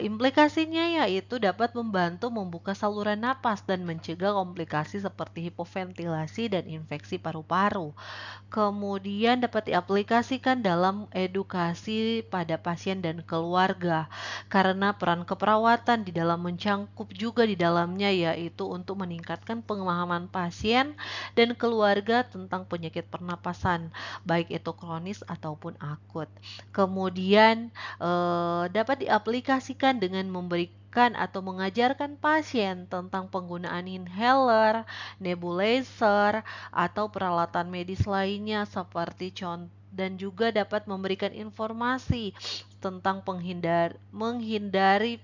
Speaker 1: Implikasinya yaitu dapat membantu membuka saluran napas dan mencegah komplikasi seperti hipoventilasi dan infeksi paru-paru. Kemudian dapat diaplikasikan dalam edukasi pada pasien dan keluarga, karena peran keperawatan di dalam mencangkup juga di dalamnya, yaitu untuk meningkatkan pemahaman pasien dan keluarga tentang penyakit pernapasan, baik itu kronis ataupun akut. Kemudian dapat diaplikasikan dengan memberikan atau mengajarkan pasien tentang penggunaan inhaler, nebulizer, atau peralatan medis lainnya seperti dan juga dapat memberikan informasi tentang menghindari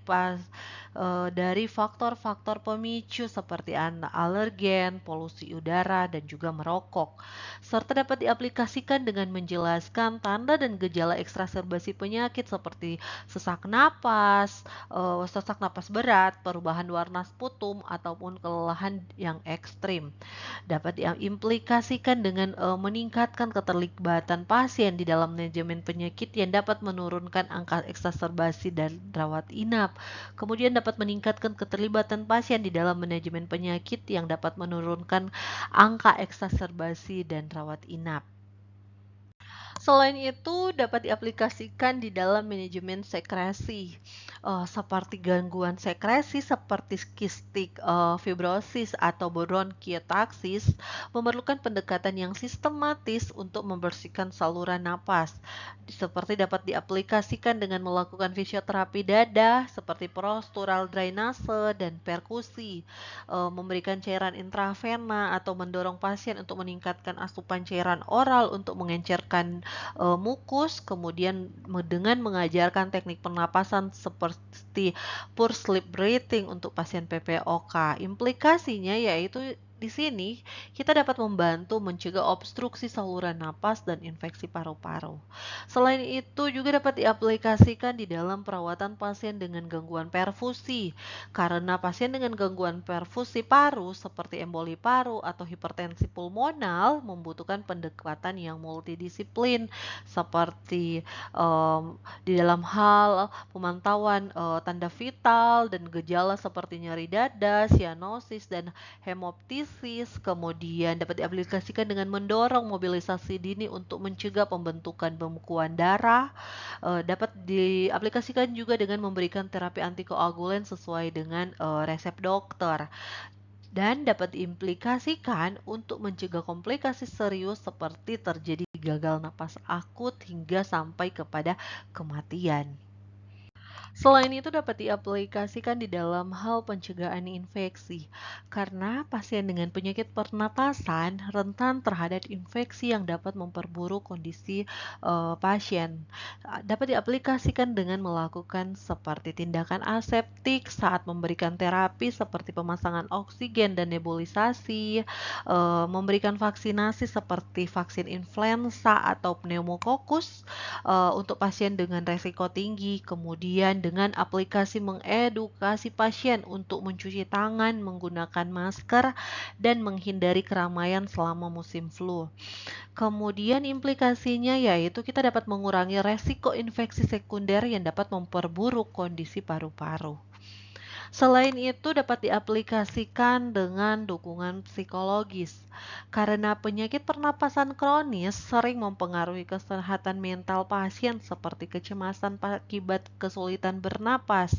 Speaker 1: dari faktor-faktor pemicu seperti alergen, polusi udara, dan juga merokok. Serta dapat diaplikasikan dengan menjelaskan tanda dan gejala ekstraserbasi penyakit seperti sesak napas berat, perubahan warna sputum, ataupun kelelahan yang ekstrim. Dapat diimplikasikan dengan meningkatkan keterlibatan pasien di dalam manajemen penyakit yang dapat menurunkan angka eksaserbasi dan rawat inap. Kemudian dapat meningkatkan keterlibatan pasien di dalam manajemen penyakit yang dapat menurunkan angka eksaserbasi dan rawat inap. Selain itu, dapat diaplikasikan di dalam manajemen sekresi, seperti gangguan sekresi seperti kistik fibrosis atau bronkiektasis, memerlukan pendekatan yang sistematis untuk membersihkan saluran napas. Seperti dapat diaplikasikan dengan melakukan fisioterapi dada, seperti postural drainase dan perkusi, memberikan cairan intravena atau mendorong pasien untuk meningkatkan asupan cairan oral untuk mengencerkan mukus, kemudian dengan mengajarkan teknik pernapasan seperti pure sleep breathing untuk pasien PPOK. Implikasinya yaitu di sini kita dapat membantu mencegah obstruksi saluran napas dan infeksi paru-paru. Selain itu juga dapat diaplikasikan di dalam perawatan pasien dengan gangguan perfusi. Karena pasien dengan gangguan perfusi paru seperti emboli paru atau hipertensi pulmonal membutuhkan pendekatan yang multidisiplin seperti di dalam hal pemantauan tanda vital dan gejala seperti nyeri dada, sianosis, dan hemoptisis. Kemudian dapat diaplikasikan dengan mendorong mobilisasi dini untuk mencegah pembentukan pembekuan darah. Dapat diaplikasikan juga dengan memberikan terapi antikoagulan sesuai dengan resep dokter. Dan dapat diimplikasikan untuk mencegah komplikasi serius seperti terjadi gagal napas akut hingga sampai kepada kematian. Selain itu dapat diaplikasikan di dalam hal pencegahan infeksi, karena pasien dengan penyakit pernapasan rentan terhadap infeksi yang dapat memperburuk kondisi pasien. Dapat diaplikasikan dengan melakukan seperti tindakan aseptik saat memberikan terapi seperti pemasangan oksigen dan nebulisasi, memberikan vaksinasi seperti vaksin influenza atau pneumokokus untuk pasien dengan resiko tinggi, kemudian dengan aplikasi mengedukasi pasien untuk mencuci tangan, menggunakan masker, dan menghindari keramaian selama musim flu. Kemudian implikasinya yaitu kita dapat mengurangi resiko infeksi sekunder yang dapat memperburuk kondisi paru-paru. Selain itu dapat diaplikasikan dengan dukungan psikologis, karena penyakit pernapasan kronis sering mempengaruhi kesehatan mental pasien seperti kecemasan akibat kesulitan bernapas,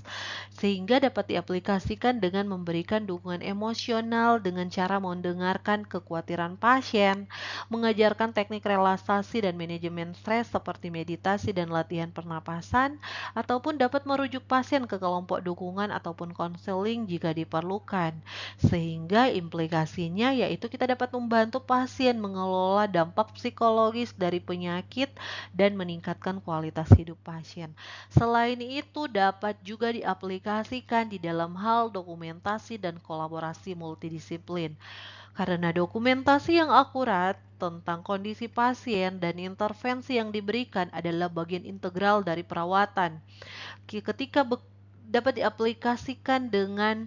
Speaker 1: sehingga dapat diaplikasikan dengan memberikan dukungan emosional dengan cara mendengarkan kekhawatiran pasien, mengajarkan teknik relaksasi dan manajemen stres seperti meditasi dan latihan pernapasan, ataupun dapat merujuk pasien ke kelompok dukungan ataupun konseling jika diperlukan. Sehingga implikasinya yaitu kita dapat membantu pasien mengelola dampak psikologis dari penyakit dan meningkatkan kualitas hidup pasien. Selain itu dapat juga diaplikasikan di dalam hal dokumentasi dan kolaborasi multidisiplin. Karena dokumentasi yang akurat tentang kondisi pasien dan intervensi yang diberikan adalah bagian integral dari perawatan. Ketika dapat diaplikasikan dengan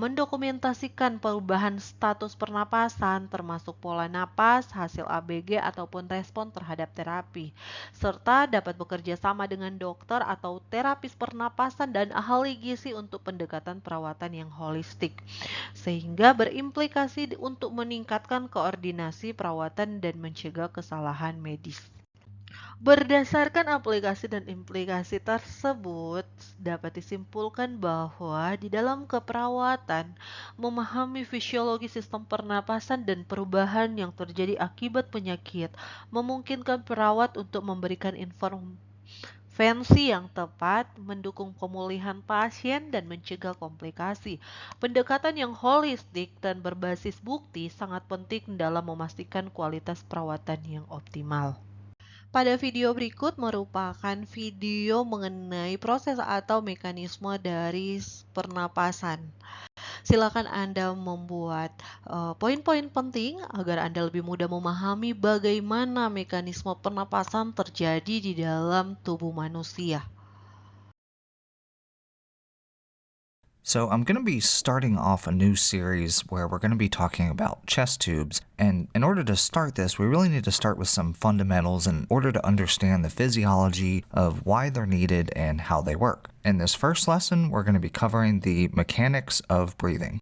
Speaker 1: mendokumentasikan perubahan status pernapasan termasuk pola napas, hasil ABG ataupun respon terhadap terapi, serta dapat bekerja sama dengan dokter atau terapis pernapasan dan ahli gizi untuk pendekatan perawatan yang holistik, sehingga berimplikasi untuk meningkatkan koordinasi perawatan dan mencegah kesalahan medis. Berdasarkan aplikasi dan implikasi tersebut, dapat disimpulkan bahwa di dalam keperawatan, memahami fisiologi sistem pernapasan dan perubahan yang terjadi akibat penyakit memungkinkan perawat untuk memberikan intervensi yang tepat, mendukung pemulihan pasien, dan mencegah komplikasi. Pendekatan yang holistik dan berbasis bukti sangat penting dalam memastikan kualitas perawatan yang optimal. Pada video berikut merupakan video mengenai proses atau mekanisme dari pernapasan. Silakan Anda membuat poin-poin penting agar Anda lebih mudah memahami bagaimana mekanisme pernapasan terjadi di dalam tubuh manusia.
Speaker 2: So I'm going to be starting off a new series where we're going to be talking about chest tubes, and in order to start this, we really need to start with some fundamentals in order to understand the physiology of why they're needed and how they work. In this first lesson, we're going to be covering the mechanics of breathing.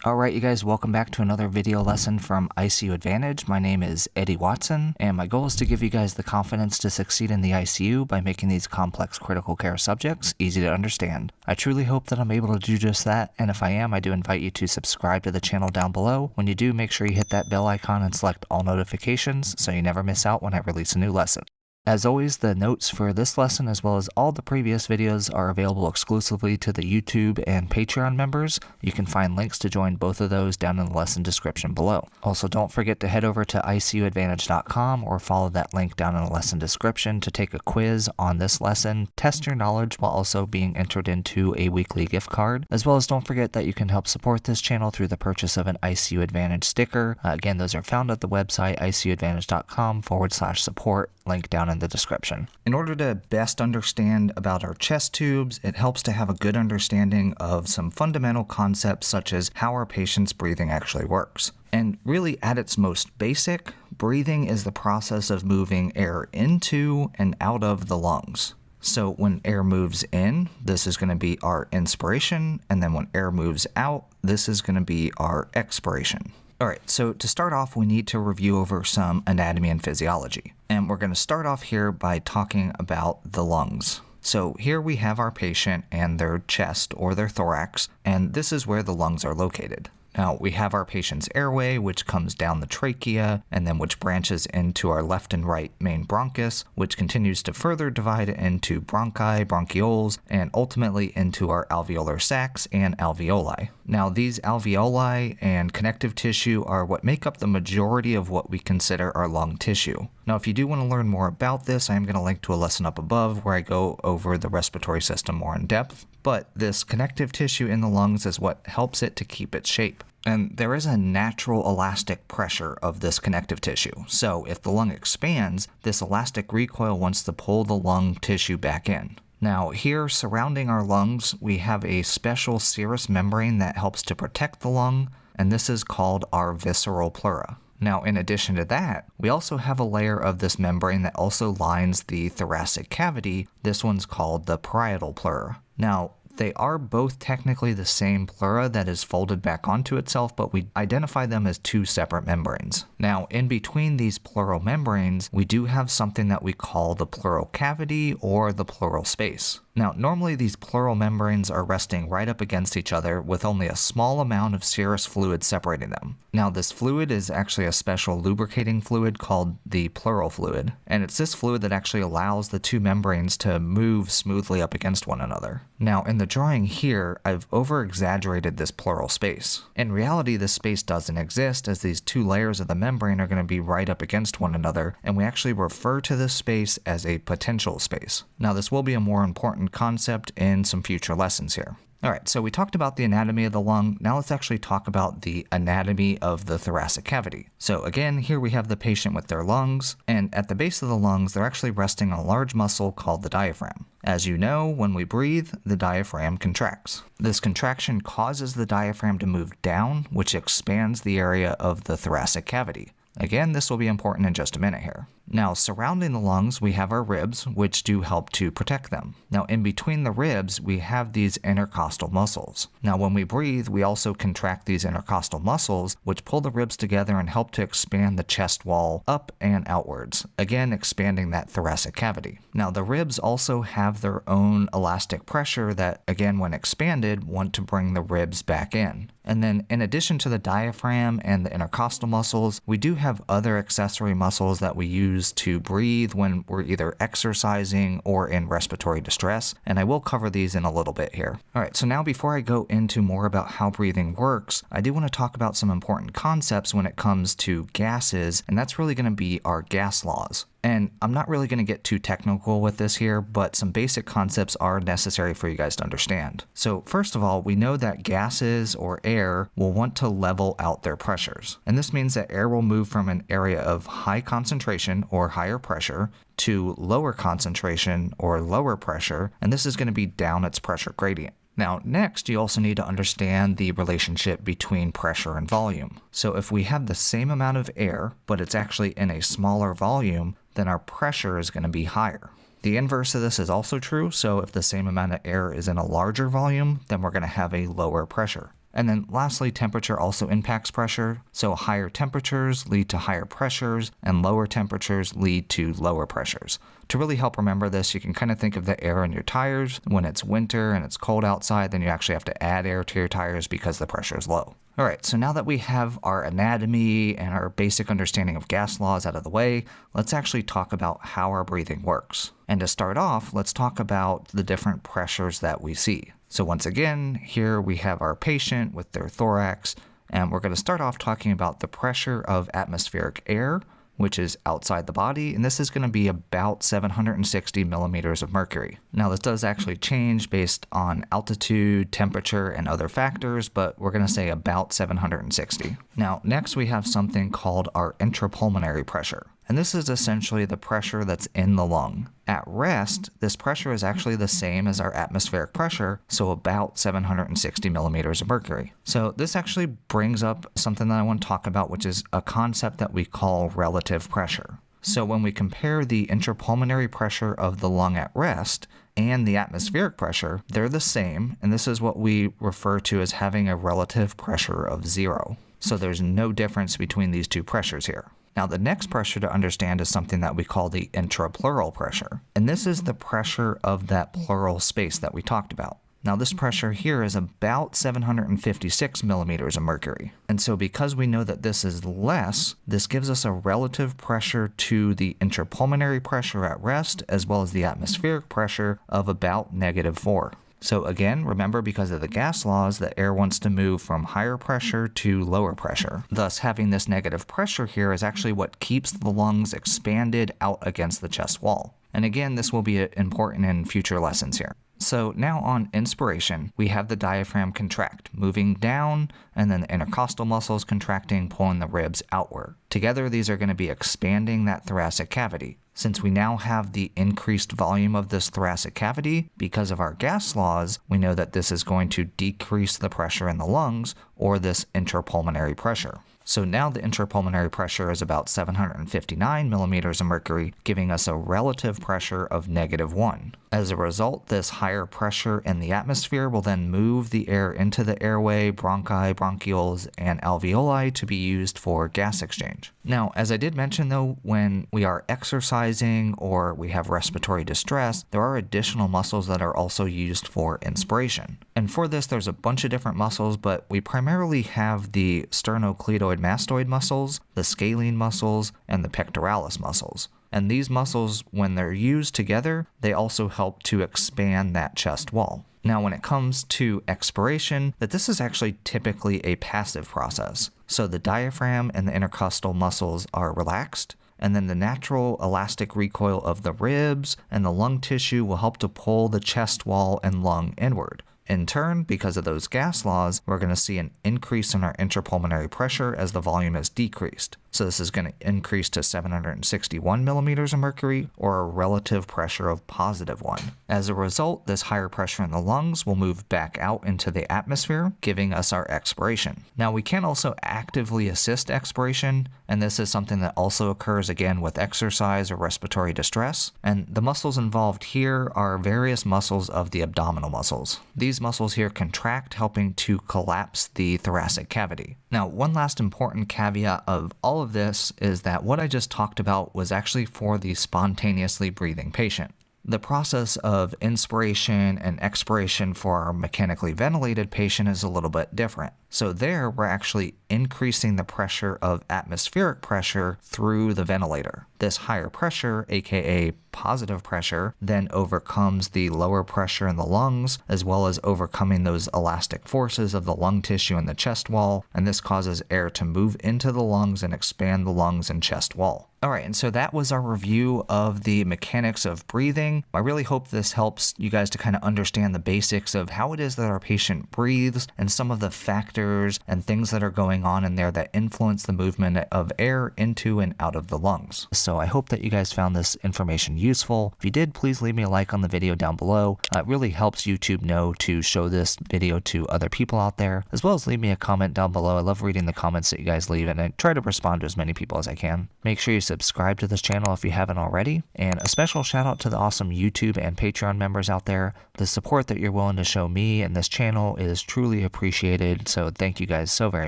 Speaker 2: Alright you guys, welcome back to another video lesson from ICU Advantage. My name is Eddie Watson, and my goal is to give you guys the confidence to succeed in the ICU by making these complex critical care subjects easy to understand. I truly hope that I'm able to do just that, and if I am, I do invite you to subscribe to the channel down below. When you do, make sure you hit that bell icon and select all notifications so you never miss out when I release a new lesson. As always, the notes for this lesson as well as all the previous videos are available exclusively to the YouTube and Patreon members. You can find links to join both of those down in the lesson description below. Also, don't forget to head over to icuadvantage.com or follow that link down in the lesson description to take a quiz on this lesson, test your knowledge while also being entered into a weekly gift card. As well as don't forget that you can help support this channel through the purchase of an ICU Advantage sticker. Again, those are found at the website icuadvantage.com/support, link down in the description. In order to best understand about our chest tubes, it helps to have a good understanding of some fundamental concepts such as how our patient's breathing actually works. And really at its most basic, breathing is the process of moving air into and out of the lungs. So when air moves in, this is going to be our inspiration, and then when air moves out, this is going to be our expiration. Alright, so to start off, we need to review over some anatomy and physiology. And we're going to start off here by talking about the lungs. So here we have our patient and their chest or their thorax, and this is where the lungs are located. Now, we have our patient's airway, which comes down the trachea, and then which branches into our left and right main bronchus, which continues to further divide into bronchi, bronchioles, and ultimately into our alveolar sacs and alveoli. Now, these alveoli and connective tissue are what make up the majority of what we consider our lung tissue. Now, if you do want to learn more about this, I am going to link to a lesson up above where I go over the respiratory system more in depth. But this connective tissue in the lungs is what helps it to keep its shape. And there is a natural elastic pressure of this connective tissue. So if the lung expands, this elastic recoil wants to pull the lung tissue back in. Now here surrounding our lungs, we have a special serous membrane that helps to protect the lung, and this is called our visceral pleura. Now, in addition to that, we also have a layer of this membrane that also lines the thoracic cavity. This one's called the parietal pleura. Now, they are both technically the same pleura that is folded back onto itself, but we identify them as two separate membranes. Now, in between these pleural membranes, we do have something that we call the pleural cavity or the pleural space. Now, normally these pleural membranes are resting right up against each other with only a small amount of serous fluid separating them. Now, this fluid is actually a special lubricating fluid called the pleural fluid, and it's this fluid that actually allows the two membranes to move smoothly up against one another. Now, in the drawing here, I've over-exaggerated this pleural space. In reality, this space doesn't exist, as these two layers of the membrane are going to be right up against one another, and we actually refer to this space as a potential space. Now, this will be a more important concept in some future lessons here. Alright, so we talked about the anatomy of the lung. Now let's actually talk about the anatomy of the thoracic cavity. So again, here we have the patient with their lungs, and at the base of the lungs, they're actually resting on a large muscle called the diaphragm. As you know, when we breathe, the diaphragm contracts. This contraction causes the diaphragm to move down, which expands the area of the thoracic cavity. Again, this will be important in just a minute here. Now, surrounding the lungs, we have our ribs, which do help to protect them. Now, in between the ribs, we have these intercostal muscles. Now, when we breathe, we also contract these intercostal muscles, which pull the ribs together and help to expand the chest wall up and outwards, again, expanding that thoracic cavity. Now, the ribs also have their own elastic pressure that, again, when expanded, want to bring the ribs back in. And then, in addition to the diaphragm and the intercostal muscles, we do have other accessory muscles that we use to breathe when we're either exercising or in respiratory distress, and I will cover these in a little bit here. Alright, so now before I go into more about how breathing works, I do want to talk about some important concepts when it comes to gases, and that's really going to be our gas laws. And I'm not really going to get too technical with this here, but some basic concepts are necessary for you guys to understand. So first of all, we know that gases or air will want to level out their pressures. And this means that air will move from an area of high concentration or higher pressure to lower concentration or lower pressure, and this is going to be down its pressure gradient. Now, next, you also need to understand the relationship between pressure and volume. So if we have the same amount of air, but it's actually in a smaller volume, then our pressure is going to be higher. The inverse of this is also true, so if the same amount of air is in a larger volume, then we're going to have a lower pressure. And then lastly, temperature also impacts pressure, so higher temperatures lead to higher pressures, and lower temperatures lead to lower pressures. To really help remember this, you can kind of think of the air in your tires. When it's winter and it's cold outside, then you actually have to add air to your tires because the pressure is low. All right, so now that we have our anatomy and our basic understanding of gas laws out of the way, let's actually talk about how our breathing works. And to start off, let's talk about the different pressures that we see. So once again, here we have our patient with their thorax, and we're going to start off talking about the pressure of atmospheric air, which is outside the body, and this is going to be about 760 millimeters of mercury. Now, this does actually change based on altitude, temperature, and other factors, but we're going to say about 760. Now, next we have something called our intrapulmonary pressure, and this is essentially the pressure that's in the lung. At rest, this pressure is actually the same as our atmospheric pressure, so about 760 millimeters of mercury. So this actually brings up something that I want to talk about, which is a concept that we call relative pressure. So when we compare the intrapulmonary pressure of the lung at rest and the atmospheric pressure, they're the same, and this is what we refer to as having a relative pressure of 0. So there's no difference between these two pressures here. Now, the next pressure to understand is something that we call the intrapleural pressure. And this is the pressure of that pleural space that we talked about. Now, this pressure here is about 756 millimeters of mercury. And so because we know that this is less, this gives us a relative pressure to the intrapulmonary pressure at rest, as well as the atmospheric pressure of about -4. So again, remember, because of the gas laws, the air wants to move from higher pressure to lower pressure. Thus, having this negative pressure here is actually what keeps the lungs expanded out against the chest wall. And again, this will be important in future lessons here. So now on inspiration, we have the diaphragm contract, moving down, and then the intercostal muscles contracting, pulling the ribs outward. Together, these are going to be expanding that thoracic cavity. Since we now have the increased volume of this thoracic cavity, because of our gas laws, we know that this is going to decrease the pressure in the lungs, or this intrapulmonary pressure. So now the intrapulmonary pressure is about 759 millimeters of mercury, giving us a relative pressure of -1. As a result, this higher pressure in the atmosphere will then move the air into the airway, bronchi, bronchioles, and alveoli to be used for gas exchange. Now, as I did mention though, when we are exercising or we have respiratory distress, there are additional muscles that are also used for inspiration. And for this, there's a bunch of different muscles, but we primarily have the sternocleidoid mastoid muscles, the scalene muscles, and the pectoralis muscles. And these muscles, when they're used together, they also help to expand that chest wall. Now, when it comes to expiration, this is actually typically a passive process. So the diaphragm and the intercostal muscles are relaxed, and then the natural elastic recoil of the ribs and the lung tissue will help to pull the chest wall and lung inward. In turn, because of those gas laws, we're going to see an increase in our intrapulmonary pressure as the volume is decreased. So this is going to increase to 761 millimeters of mercury, or a relative pressure of +1. As a result, this higher pressure in the lungs will move back out into the atmosphere, giving us our expiration. Now, we can also actively assist expiration, and this is something that also occurs again with exercise or respiratory distress. And the muscles involved here are various muscles of the abdominal muscles. These muscles here contract, helping to collapse the thoracic cavity. Now, one last important caveat of all of this is that what I just talked about was actually for the spontaneously breathing patient. The process of inspiration and expiration for our mechanically ventilated patient is a little bit different. So there, we're actually increasing the pressure of atmospheric pressure through the ventilator. This higher pressure, aka positive pressure, then overcomes the lower pressure in the lungs, as well as overcoming those elastic forces of the lung tissue and the chest wall, and this causes air to move into the lungs and expand the lungs and chest wall. All right, and so that was our review of the mechanics of breathing. I really hope this helps you guys to kind of understand the basics of how it is that our patient breathes and some of the factors and things that are going on in there that influence the movement of air into and out of the lungs. So I hope that you guys found this information useful. If you did, please leave me a like on the video down below. It really helps YouTube know to show this video to other people out there, as well as leave me a comment down below. I love reading the comments that you guys leave, and I try to respond to as many people as I can. Make sure you subscribe to this channel if you haven't already, and a special shout out to the awesome YouTube and Patreon members out there. The support that you're willing to show me and this channel is truly appreciated, so thank you guys so very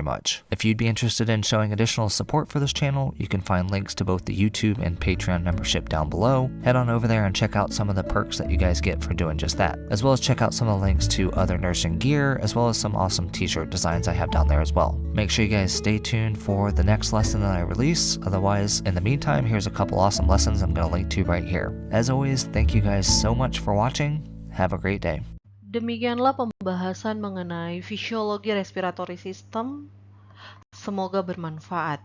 Speaker 2: much. If you'd be interested in showing additional support for this channel, you can find links to both the YouTube and Patreon membership down below. Head on over there and check out some of the perks that you guys get for doing just that, as well as check out some of the links to other nursing gear, as well as some awesome t-shirt designs I have down there as well. Make sure you guys stay tuned for the next lesson that I release. Otherwise, in the meantime, here's a couple awesome lessons I'm going to link to right here. As always, thank you guys so much for watching. Have a great day.
Speaker 1: Demikianlah pembahasan mengenai fisiologi respiratory system. Semoga bermanfaat.